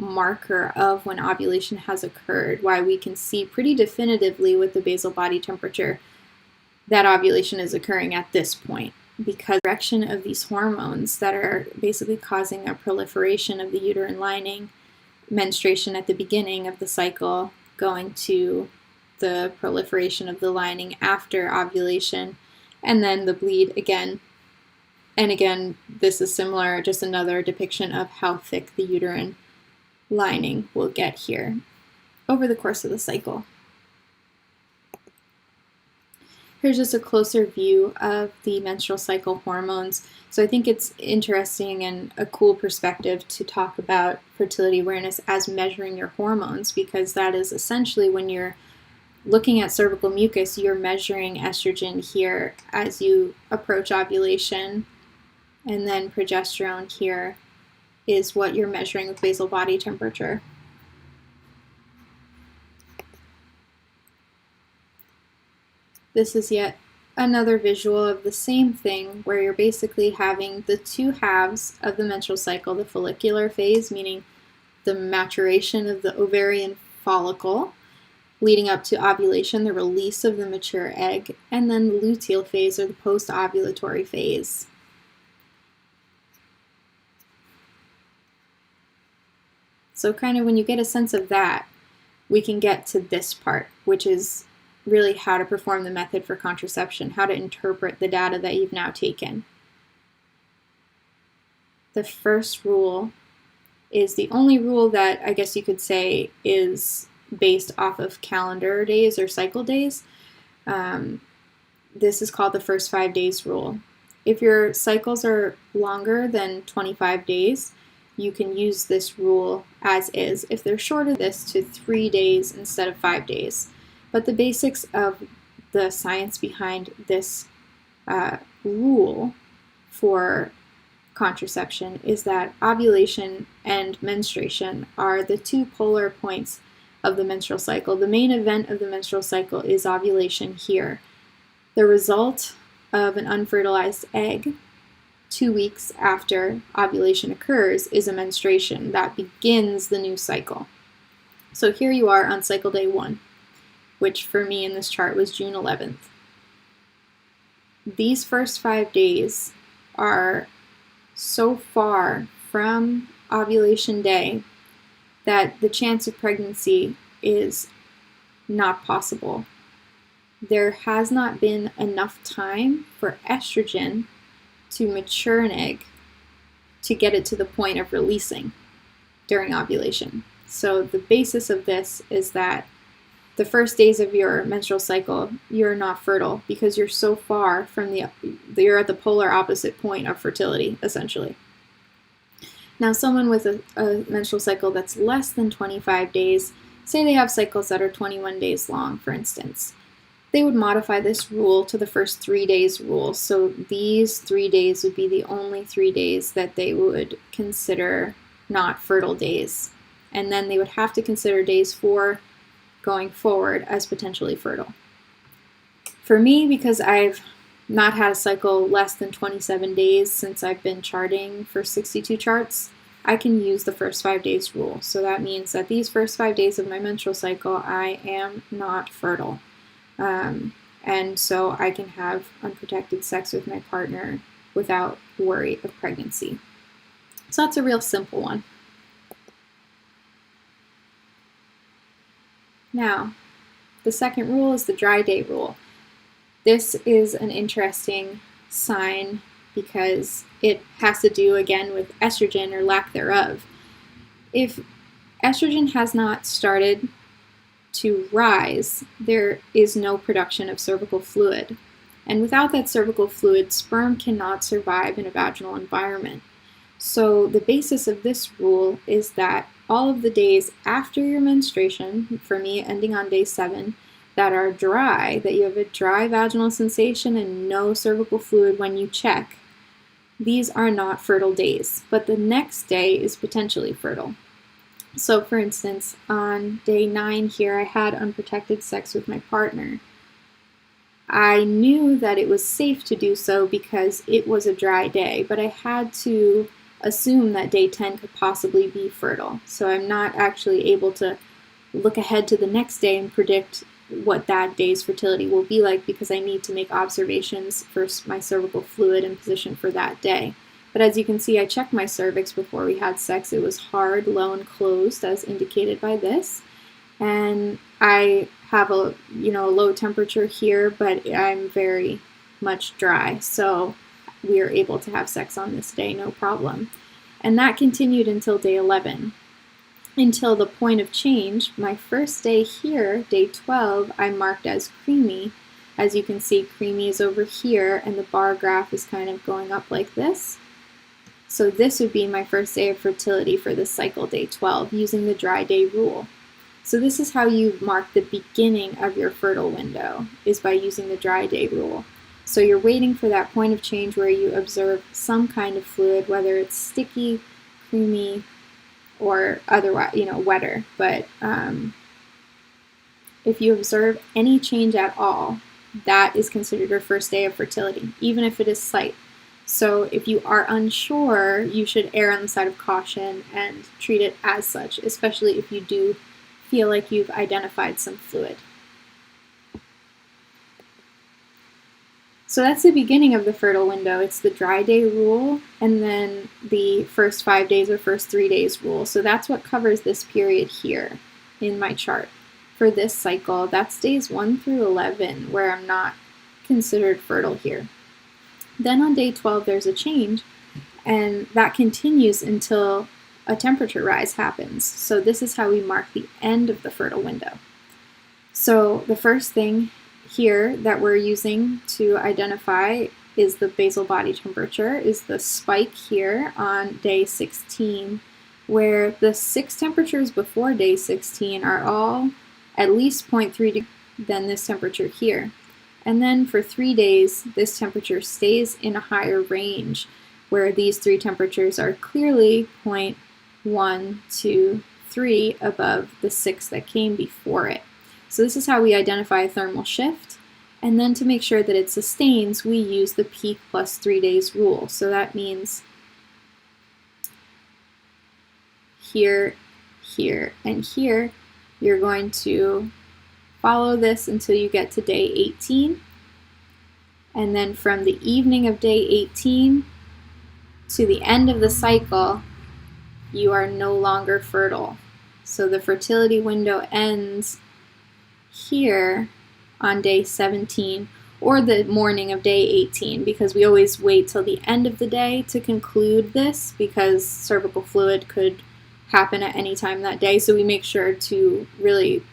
marker of when ovulation has occurred, why we can see pretty definitively with the basal body temperature that ovulation is occurring at this point, because the direction of these hormones that are basically causing a proliferation of the uterine lining, menstruation at the beginning of the cycle, going to the proliferation of the lining after ovulation, and then the bleed again. And again, this is similar, just another depiction of how thick the uterine lining will get here over the course of the cycle. Here's just a closer view of the menstrual cycle hormones. So I think it's interesting and a cool perspective to talk about fertility awareness as measuring your hormones, because that is essentially when you're looking at cervical mucus, you're measuring estrogen here as you approach ovulation, and then progesterone here is what you're measuring with basal body temperature. This is yet another visual of the same thing, where you're basically having the two halves of the menstrual cycle, the follicular phase, meaning the maturation of the ovarian follicle, leading up to ovulation, the release of the mature egg, and then the luteal phase, or the post-ovulatory phase. So kind of when you get a sense of that, we can get to this part, which is really how to perform the method for contraception, how to interpret the data that you've now taken. The first rule is the only rule that I guess you could say is based off of calendar days or cycle days. This is called the first 5 days rule. If your cycles are longer than 25 days, you can use this rule as is. If they're shorter, this to 3 days instead of 5 days. But the basics of the science behind this rule for contraception is that ovulation and menstruation are the two polar points of the menstrual cycle. The main event of the menstrual cycle is ovulation here. The result of an unfertilized egg 2 weeks after ovulation occurs is a menstruation that begins the new cycle. So here you are on cycle day 1, which for me in this chart was June 11th. These first 5 days are so far from ovulation day that the chance of pregnancy is not possible. There has not been enough time for estrogen to mature an egg to get it to the point of releasing during ovulation. So the basis of this is that the first days of your menstrual cycle, you're not fertile because you're so far from you're at the polar opposite point of fertility, essentially. Now, someone with a menstrual cycle that's less than 25 days, say they have cycles that are 21 days long, for instance, they would modify this rule to the first 3 days rule. So these 3 days would be the only 3 days that they would consider not fertile days. And then they would have to consider days 4 going forward as potentially fertile. For me, because I've not had a cycle less than 27 days since I've been charting for 62 charts, I can use the first 5 days rule. So that means that these first 5 days of my menstrual cycle, I am not fertile. And so I can have unprotected sex with my partner without worry of pregnancy. So that's a real simple one. Now, the second rule is the dry day rule. This is an interesting sign because it has to do again with estrogen or lack thereof. If estrogen has not started to rise, there is no production of cervical fluid. And without that cervical fluid, sperm cannot survive in a vaginal environment. So the basis of this rule is that all of the days after your menstruation, for me ending on day 7, that are dry, that you have a dry vaginal sensation and no cervical fluid when you check, these are not fertile days, but the next day is potentially fertile. So for instance, on day 9 here, I had unprotected sex with my partner. I knew that it was safe to do so because it was a dry day, but I had to assume that day 10 could possibly be fertile. So I'm not actually able to look ahead to the next day and predict what that day's fertility will be like because I need to make observations for my cervical fluid and position for that day. But as you can see, I checked my cervix before we had sex. It was hard, low, and closed as indicated by this. And I have a low temperature here, but I'm very much dry. So we are able to have sex on this day, no problem. And that continued until day 11. Until the point of change, my first day here, day 12, I marked as creamy. As you can see, creamy is over here, and the bar graph is kind of going up like this. So this would be my first day of fertility for this cycle, day 12, using the dry day rule. So this is how you mark the beginning of your fertile window, is by using the dry day rule. So you're waiting for that point of change where you observe some kind of fluid, whether it's sticky, creamy, or otherwise, wetter. But if you observe any change at all, that is considered your first day of fertility, even if it is slight. So if you are unsure, you should err on the side of caution and treat it as such, especially if you do feel like you've identified some fluid. So that's the beginning of the fertile window. It's the dry day rule and then the first 5 days or first 3 days rule. So that's what covers this period here in my chart. for this cycle, that's days 1 through 11 where I'm not considered fertile here. Then on day 12, there's a change, and that continues until a temperature rise happens. So this is how we mark the end of the fertile window. So the first thing here that we're using to identify is the basal body temperature, is the spike here on day 16, where the 6 temperatures before day 16 are all at least 0.3 degrees than this temperature here. And then for 3 days, this temperature stays in a higher range, where these 3 temperatures are clearly 0.1, 2, 3 above the 6 that came before it. So this is how we identify a thermal shift. And then to make sure that it sustains, we use the peak plus 3 days rule. So that means here, here, and here, you're going to follow this until you get to day 18. And then from the evening of day 18 to the end of the cycle, you are no longer fertile. So the fertility window ends here on day 17, or the morning of day 18, because we always wait till the end of the day to conclude this, because cervical fluid could happen at any time that day. So we make sure to really,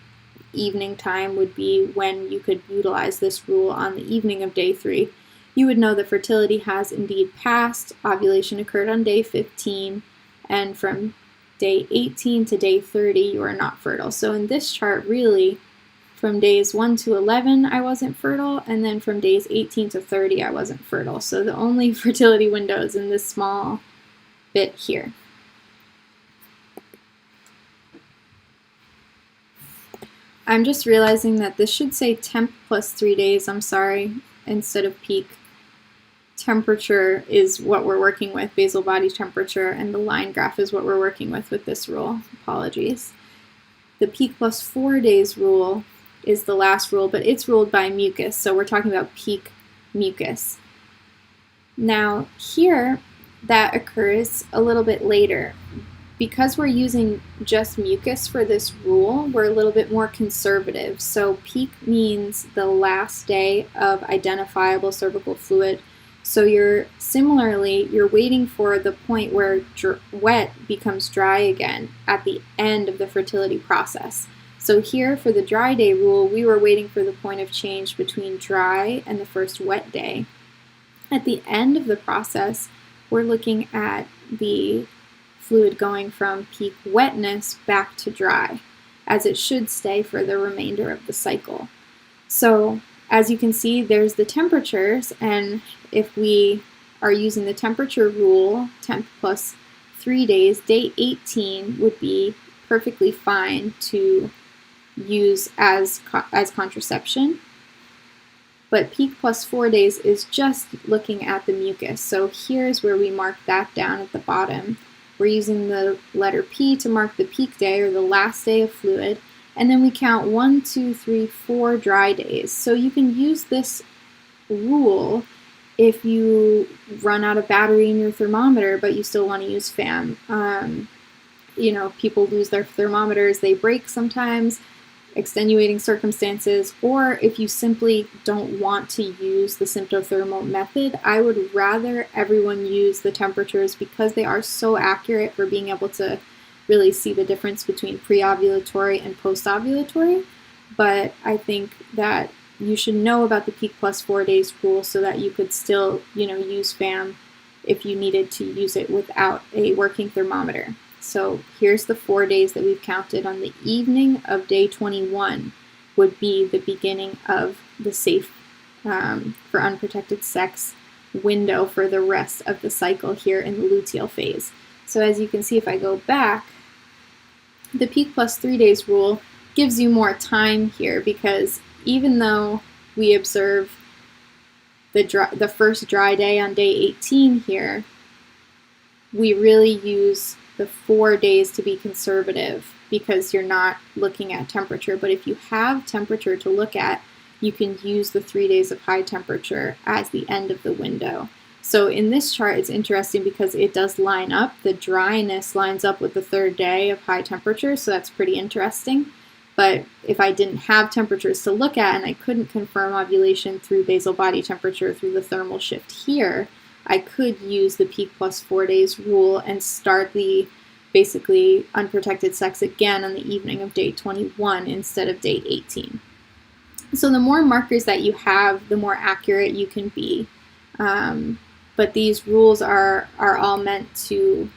evening time would be when you could utilize this rule on the evening of day 3. You would know that fertility has indeed passed. Ovulation occurred on day 15, and from day 18 to day 30, you are not fertile. So in this chart, really, from days 1 to 11, I wasn't fertile, and then from days 18 to 30, I wasn't fertile. So the only fertility window is in this small bit here. I'm just realizing that this should say temp plus 3 days, I'm sorry, instead of peak. Temperature is what we're working with, basal body temperature, and the line graph is what we're working with this rule. Apologies. The peak plus 4 days rule is the last rule, but it's ruled by mucus, so we're talking about peak mucus. Now here, that occurs a little bit later. Because we're using just mucus for this rule, we're a little bit more conservative. So peak means the last day of identifiable cervical fluid. So you're waiting for the point where wet becomes dry again at the end of the fertility process. So here for the dry day rule, we were waiting for the point of change between dry and the first wet day. At the end of the process, we're looking at the fluid going from peak wetness back to dry, as it should stay for the remainder of the cycle. So as you can see, there's the temperatures, and if we are using the temperature rule, temp plus 3 days, day 18 would be perfectly fine to use as contraception. But peak plus 4 days is just looking at the mucus. So here's where we mark that down at the bottom. We're using the letter P to mark the peak day, or the last day of fluid, and then we count 1, 2, 3, 4 dry days. So you can use this rule if you run out of battery in your thermometer, but you still want to use FAM. People lose their thermometers, they break sometimes, extenuating circumstances, or if you simply don't want to use the symptothermal method, I would rather everyone use the temperatures because they are so accurate for being able to really see the difference between pre-ovulatory and post-ovulatory. But I think that you should know about the peak plus 4 days rule so that you could still, use FAM if you needed to use it without a working thermometer. So here's the 4 days that we've counted. On the evening of day 21 would be the beginning of the safe for unprotected sex window for the rest of the cycle here in the luteal phase. So as you can see, if I go back, the peak plus 3 days rule gives you more time here, because even though we observe the first dry day on day 18 here, we really use the 4 days to be conservative because you're not looking at temperature. But if you have temperature to look at, you can use the 3 days of high temperature as the end of the window. So in this chart, it's interesting because it does line up. The dryness lines up with the 3rd day of high temperature, so that's pretty interesting. But if I didn't have temperatures to look at and I couldn't confirm ovulation through basal body temperature through the thermal shift here, I could use the peak plus 4 days rule and start the basically unprotected sex again on the evening of day 21 instead of day 18. So the more markers that you have, the more accurate you can be. But these rules are all meant to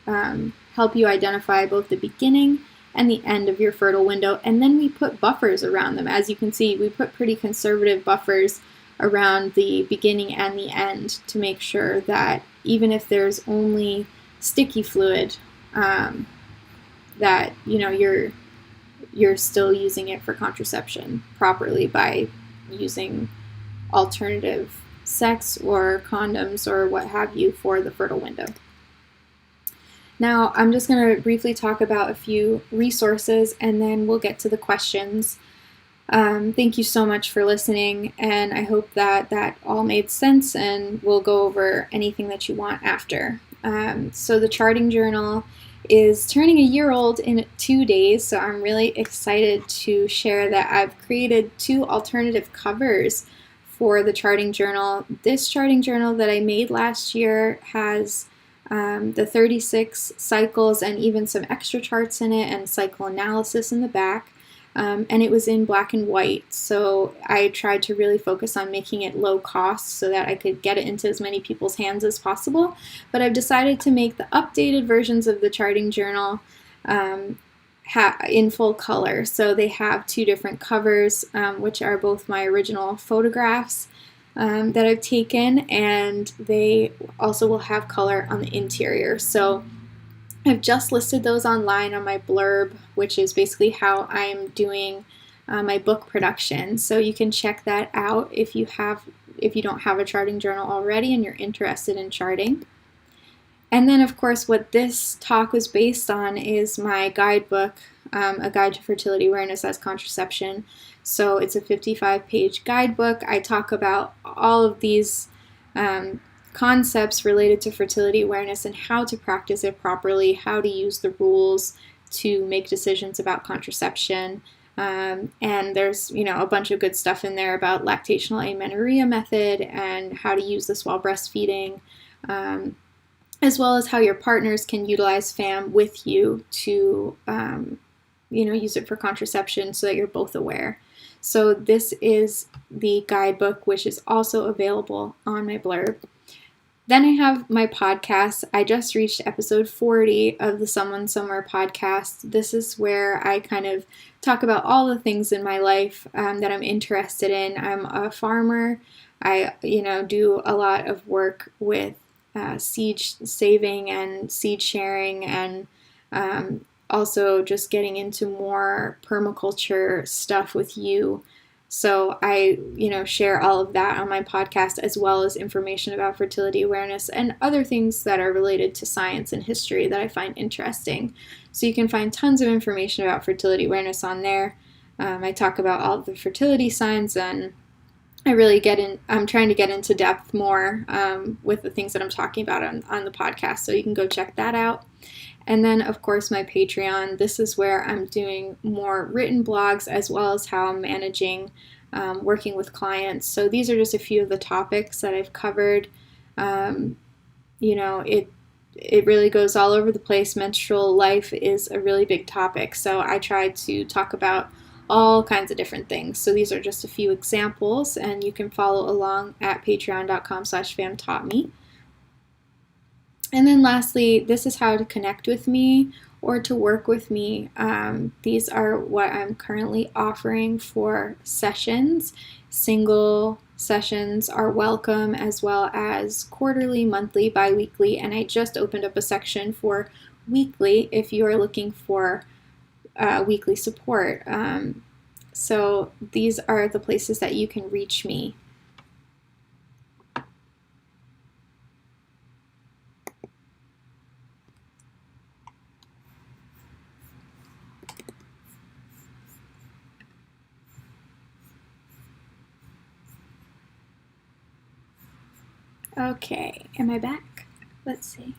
help you identify both the beginning and the end of your fertile window, and then we put buffers around them. As you can see, we put pretty conservative buffers around the beginning and the end to make sure that even if there's only sticky fluid, that you're still using it for contraception properly by using alternative sex or condoms or what have you for the fertile window. Now, I'm just going to briefly talk about a few resources and then we'll get to the questions. Thank you so much for listening, and I hope that all made sense, and we'll go over anything that you want after. So the charting journal is turning a year old in 2 days, so I'm really excited to share that I've created 2 alternative covers for the charting journal. This charting journal that I made last year has the 36 cycles and even some extra charts in it and cycle analysis in the back. And it was in black and white, so I tried to really focus on making it low cost so that I could get it into as many people's hands as possible. But I've decided to make the updated versions of the charting journal in full color. So they have 2 different covers, which are both my original photographs that I've taken, and they also will have color on the interior. So I've just listed those online on my blurb, which is basically how I'm doing my book production. So you can check that out if you don't have a charting journal already and you're interested in charting. And then, of course, what this talk was based on is my guidebook, A Guide to Fertility Awareness as Contraception. So it's a 55-page guidebook. I talk about all of these concepts related to fertility awareness and how to practice it properly, how to use the rules to make decisions about contraception. And there's, a bunch of good stuff in there about lactational amenorrhea method and how to use this while breastfeeding, as well as how your partners can utilize FAM with you to, use it for contraception so that you're both aware. So this is the guidebook, which is also available on my blurb. Then I have my podcast. I just reached episode 40 of the Someone Somewhere podcast. This is where I kind of talk about all the things in my life that I'm interested in. I'm a farmer. I, do a lot of work with seed saving and seed sharing, and also just getting into more permaculture stuff with you. So I, share all of that on my podcast, as well as information about fertility awareness and other things that are related to science and history that I find interesting. So you can find tons of information about fertility awareness on there. I talk about all of the fertility signs, and I'm trying to get into depth more with the things that I'm talking about on the podcast. So you can go check that out. And then, of course, my Patreon. This is where I'm doing more written blogs, as well as how I'm managing working with clients. So these are just a few of the topics that I've covered. It really goes all over the place. Menstrual life is a really big topic. So I try to talk about all kinds of different things. So these are just a few examples, and you can follow along at patreon.com/famtaughtme. And then lastly, this is how to connect with me or to work with me. These are what I'm currently offering for sessions. Single sessions are welcome, as well as quarterly, monthly, bi-weekly, and I just opened up a section for weekly if you are looking for weekly support. So these are the places that you can reach me. Okay, am I back? Let's see.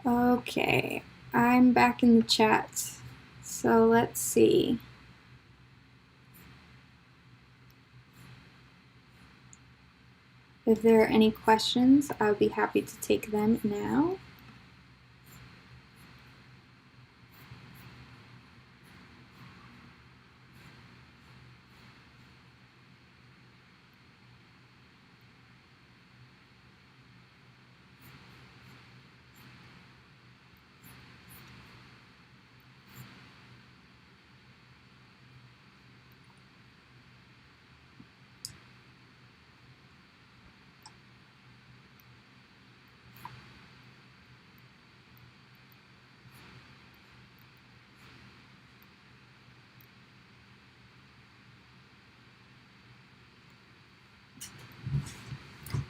Okay, I'm back in the chat. So let's see. If there are any questions, I would be happy to take them now.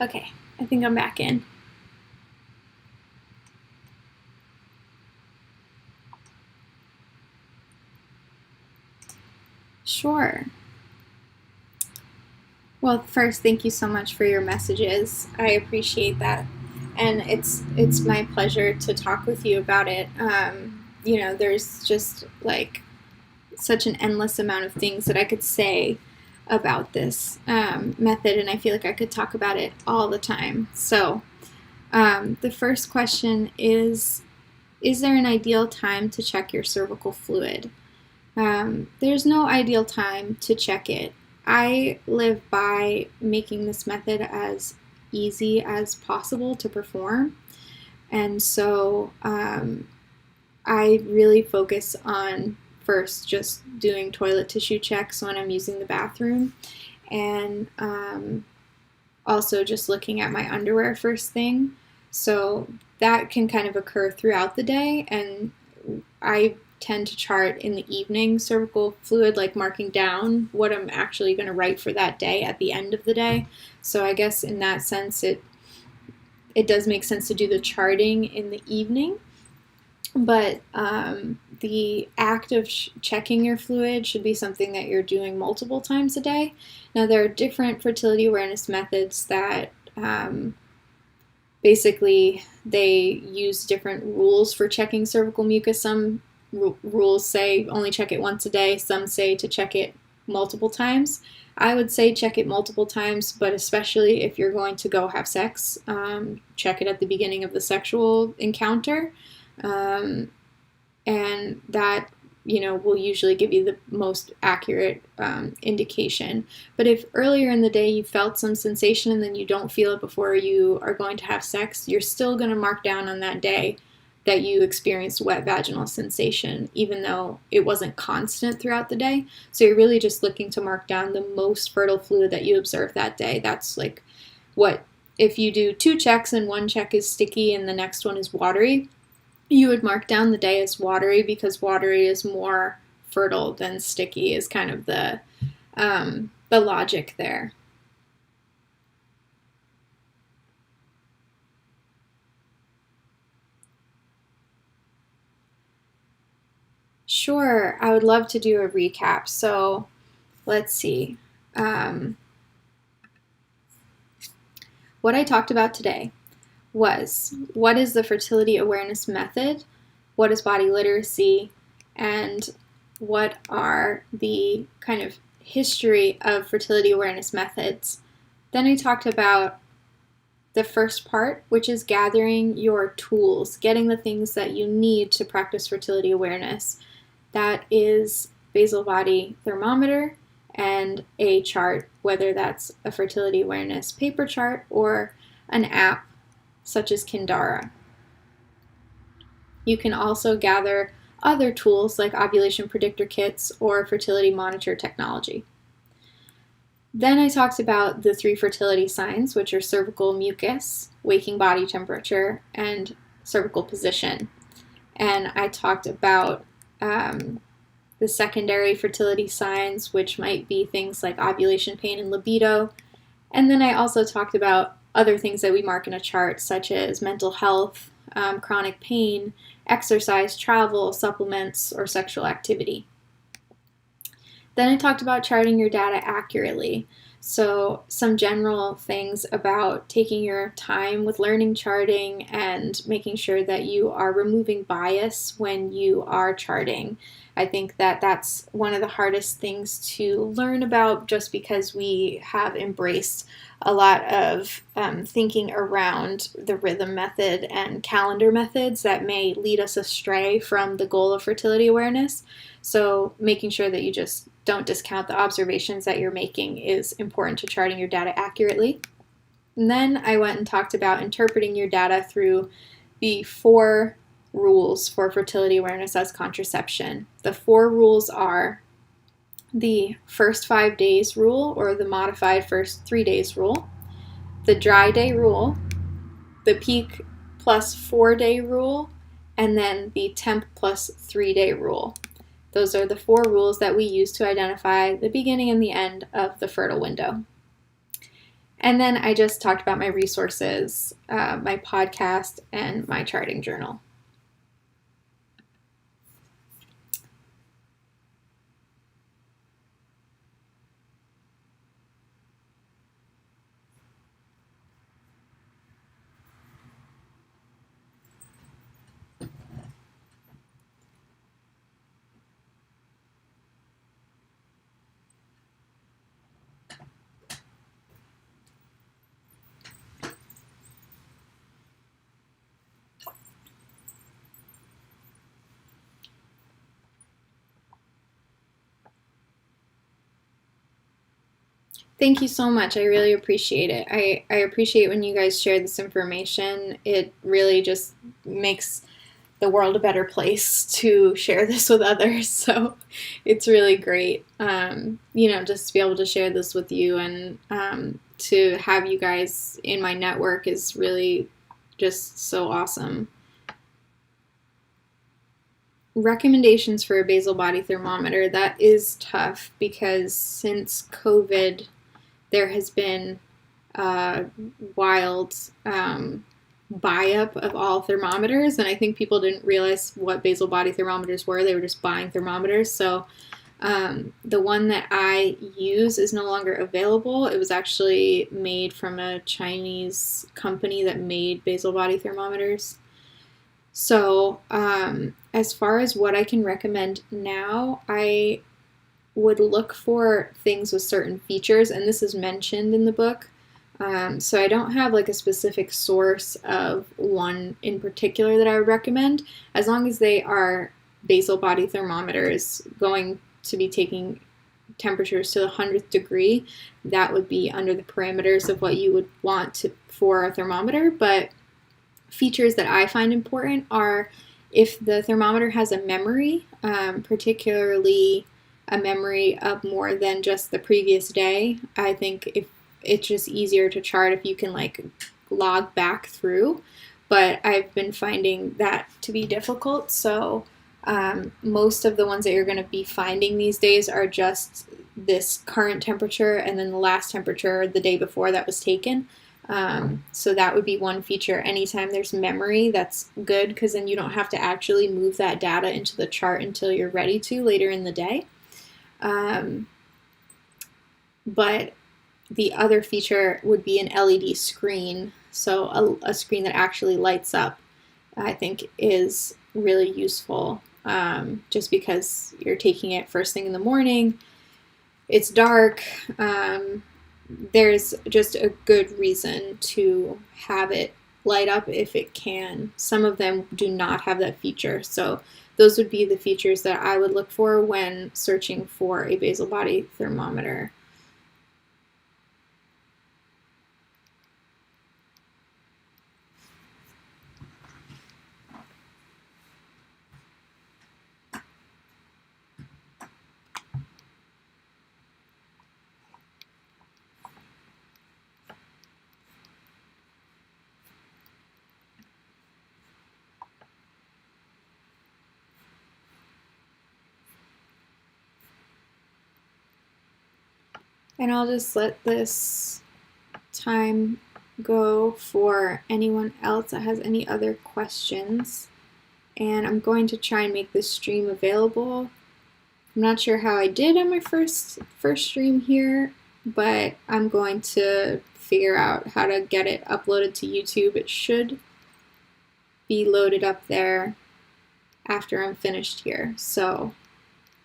Okay, I think I'm back in. Sure. Well, first, thank you so much for your messages. I appreciate that, and it's my pleasure to talk with you about it. There's just like such an endless amount of things that I could say about this method, and I feel like I could talk about it all the time. So, the first question is there an ideal time to check your cervical fluid? There's no ideal time to check it. I live by making this method as easy as possible to perform. And so I really focus on first just doing toilet tissue checks when I'm using the bathroom, and also just looking at my underwear first thing. So that can kind of occur throughout the day, and I tend to chart in the evening cervical fluid, like marking down what I'm actually going to write for that day at the end of the day. So I guess in that sense, it does make sense to do the charting in the evening. But the act of checking your fluid should be something that you're doing multiple times a day. Now, there are different fertility awareness methods that basically they use different rules for checking cervical mucus. Some rules say only check it once a day. Some say to check it multiple times. I would say check it multiple times, but especially if you're going to go have sex, check it at the beginning of the sexual encounter. And that, will usually give you the most accurate indication. But if earlier in the day you felt some sensation and then you don't feel it before you are going to have sex, you're still going to mark down on that day that you experienced wet vaginal sensation, even though it wasn't constant throughout the day. So you're really just looking to mark down the most fertile fluid that you observe that day. That's like what, if you do 2 checks and 1 check is sticky and the next one is watery, you would mark down the day as watery, because watery is more fertile than sticky is kind of the logic there. Sure, I would love to do a recap. So let's see. What I talked about today was, what is the fertility awareness method, what is body literacy, and what are the kind of history of fertility awareness methods. Then I talked about the first part, which is gathering your tools, getting the things that you need to practice fertility awareness. That is basal body thermometer and a chart, whether that's a fertility awareness paper chart or an app such as Kindara. You can also gather other tools like ovulation predictor kits or fertility monitor technology. Then I talked about the 3 fertility signs, which are cervical mucus, waking body temperature, and cervical position. And I talked about the secondary fertility signs, which might be things like ovulation pain and libido. And then I also talked about other things that we mark in a chart, such as mental health, chronic pain, exercise, travel, supplements, or sexual activity. Then I talked about charting your data accurately. So some general things about taking your time with learning charting and making sure that you are removing bias when you are charting. I think that that's one of the hardest things to learn about, just because we have embraced a lot of thinking around the rhythm method and calendar methods that may lead us astray from the goal of fertility awareness. So making sure that you just don't discount the observations that you're making is important to charting your data accurately. And then I went and talked about interpreting your data through the 4 rules for fertility awareness as contraception. The 4 rules are the first 5 days rule, or the modified first 3 days rule, the dry day rule, the peak plus 4 day rule, and then the temp plus 3 day rule. Those are the 4 rules that we use to identify the beginning and the end of the fertile window. And then I just talked about my resources, my podcast, and my charting journal. Thank you so much. I really appreciate it. I appreciate when you guys share this information. It really just makes the world a better place to share this with others. So it's really great, just to be able to share this with you, and to have you guys in my network is really just so awesome. Recommendations for a basal body thermometer, that is tough, because since COVID, there has been wild buy-up of all thermometers, and I think people didn't realize what basal body thermometers were. They were just buying thermometers. So the one that I use is no longer available. It was actually made from a Chinese company that made basal body thermometers. So as far as what I can recommend now, I would look for things with certain features, and this is mentioned in the book. So I don't have like a specific source of one in particular that I would recommend. As long as they are basal body thermometers going to be taking temperatures to the 100th degree, that would be under the parameters of what you would want for a thermometer. But features that I find important are if the thermometer has a memory, particularly a memory of more than just the previous day. I think if it's just easier to chart if you can like log back through, but I've been finding that to be difficult. So most of the ones that you're going to be finding these days are just this current temperature and then the last temperature the day before that was taken. So that would be one feature. Anytime there's memory, that's good, because then you don't have to actually move that data into the chart until you're ready to later in the day. But the other feature would be an LED screen. So a screen that actually lights up, I think, is really useful, just because you're taking it first thing in the morning. It's dark. There's just a good reason to have it light up if it can. Some of them do not have that feature. So those would be the features that I would look for when searching for a basal body thermometer. And I'll just let this time go for anyone else that has any other questions. And I'm going to try and make this stream available. I'm not sure how I did on my first stream here. but I'm going to figure out how to get it uploaded to YouTube. It should be loaded up there after I'm finished here. So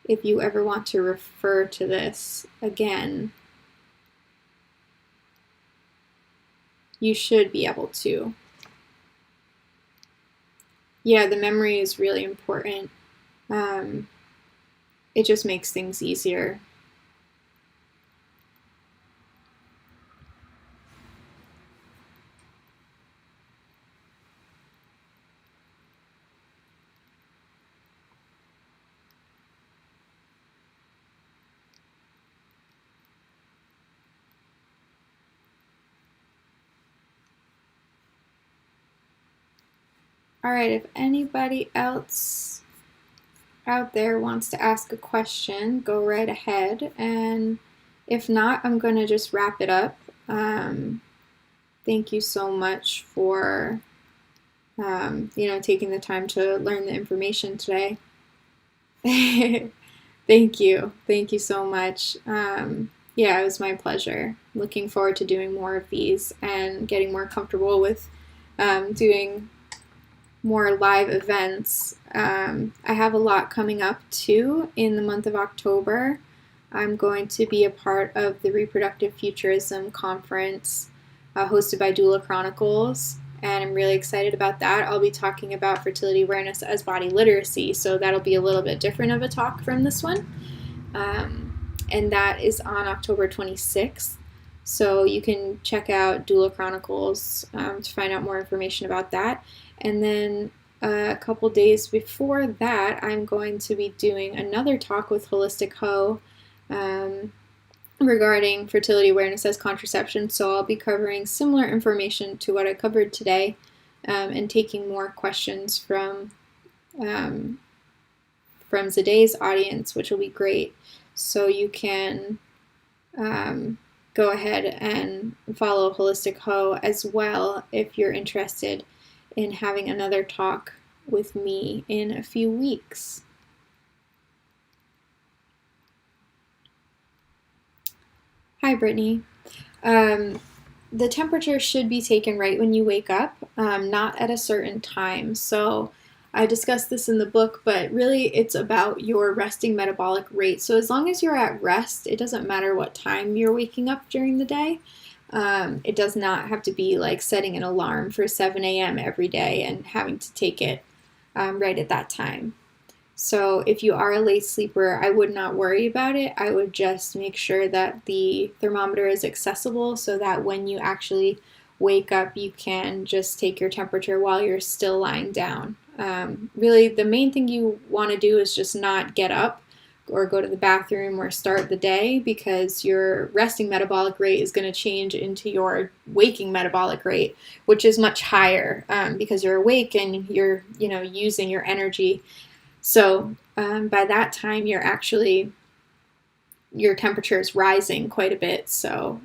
if you ever want to refer to this again, you should be able to. Yeah, the memory is really important. It just makes things easier. All right, if anybody else out there wants to ask a question, go right ahead. And if not, I'm going to just wrap it up. Thank you so much for, taking the time to learn the information today. Thank you. Thank you so much. Yeah, it was my pleasure. Looking forward to doing more of these and getting more comfortable with doing more live events. I have a lot coming up too in the month of October. I'm going to be a part of the Reproductive Futurism Conference hosted by Doula Chronicles, and I'm really excited about that. I'll be talking about fertility awareness as body literacy, so that'll be a little bit different of a talk from this one. And that is on October 26th. So you can check out Doula Chronicles to find out more information about that. And then a couple days before that, I'm going to be doing another talk with Holistic Ho regarding fertility awareness as contraception. So I'll be covering similar information to what I covered today and taking more questions from today's audience, which will be great. So you can go ahead and follow Holistic Ho as well if you're interested in having another talk with me in a few weeks. Hi, Brittany. The temperature should be taken right when you wake up, not at a certain time. So I discussed this in the book, but really it's about your resting metabolic rate. So as long as you're at rest, it doesn't matter what time you're waking up during the day. It does not have to be like setting an alarm for 7 a.m. every day and having to take it right at that time. So if you are a late sleeper, I would not worry about it. I would just make sure that the thermometer is accessible so that when you actually wake up, you can just take your temperature while you're still lying down. Really, the main thing you want to do is just not get up or go to the bathroom or start the day, because your resting metabolic rate is going to change into your waking metabolic rate, which is much higher because you're awake and you're using your energy. So by that time, your temperature is rising quite a bit. So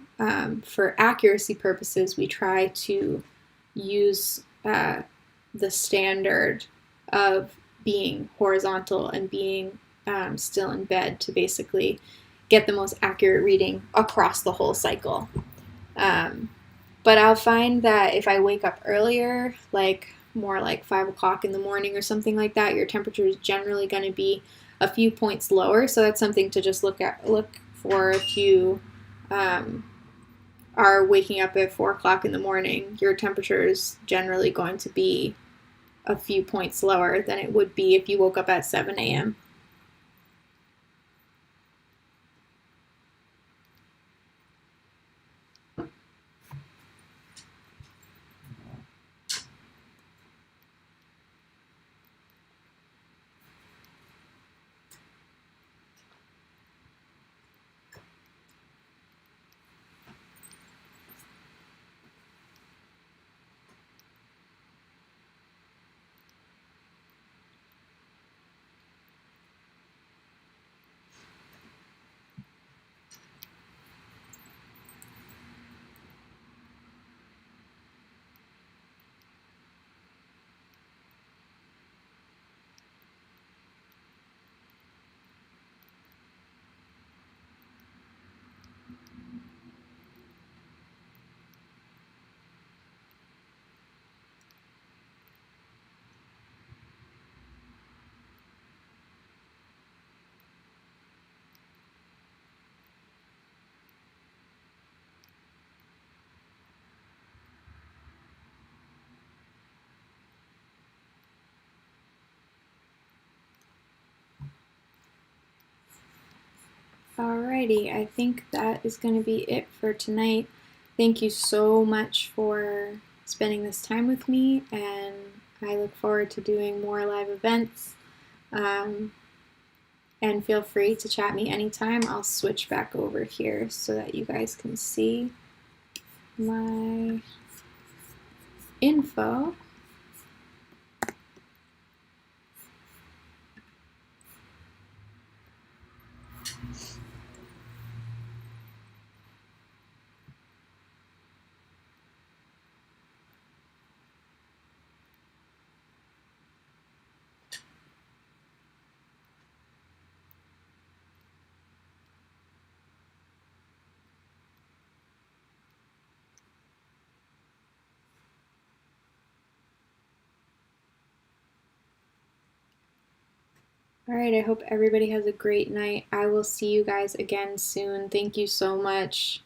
for accuracy purposes, we try to use the standard of being horizontal and being still in bed to basically get the most accurate reading across the whole cycle. But I'll find that if I wake up earlier, more like 5 o'clock in the morning or something like that, your temperature is generally going to be a few points lower. So that's something to just look for if you are waking up at 4 o'clock in the morning. Your temperature is generally going to be a few points lower than it would be if you woke up at 7 a.m. Alrighty, I think that is going to be it for tonight. Thank you so much for spending this time with me, and I look forward to doing more live events. Um, and feel free to chat me anytime. I'll switch back over here so that you guys can see my info. All right, I hope everybody has a great night. I will see you guys again soon. Thank you so much.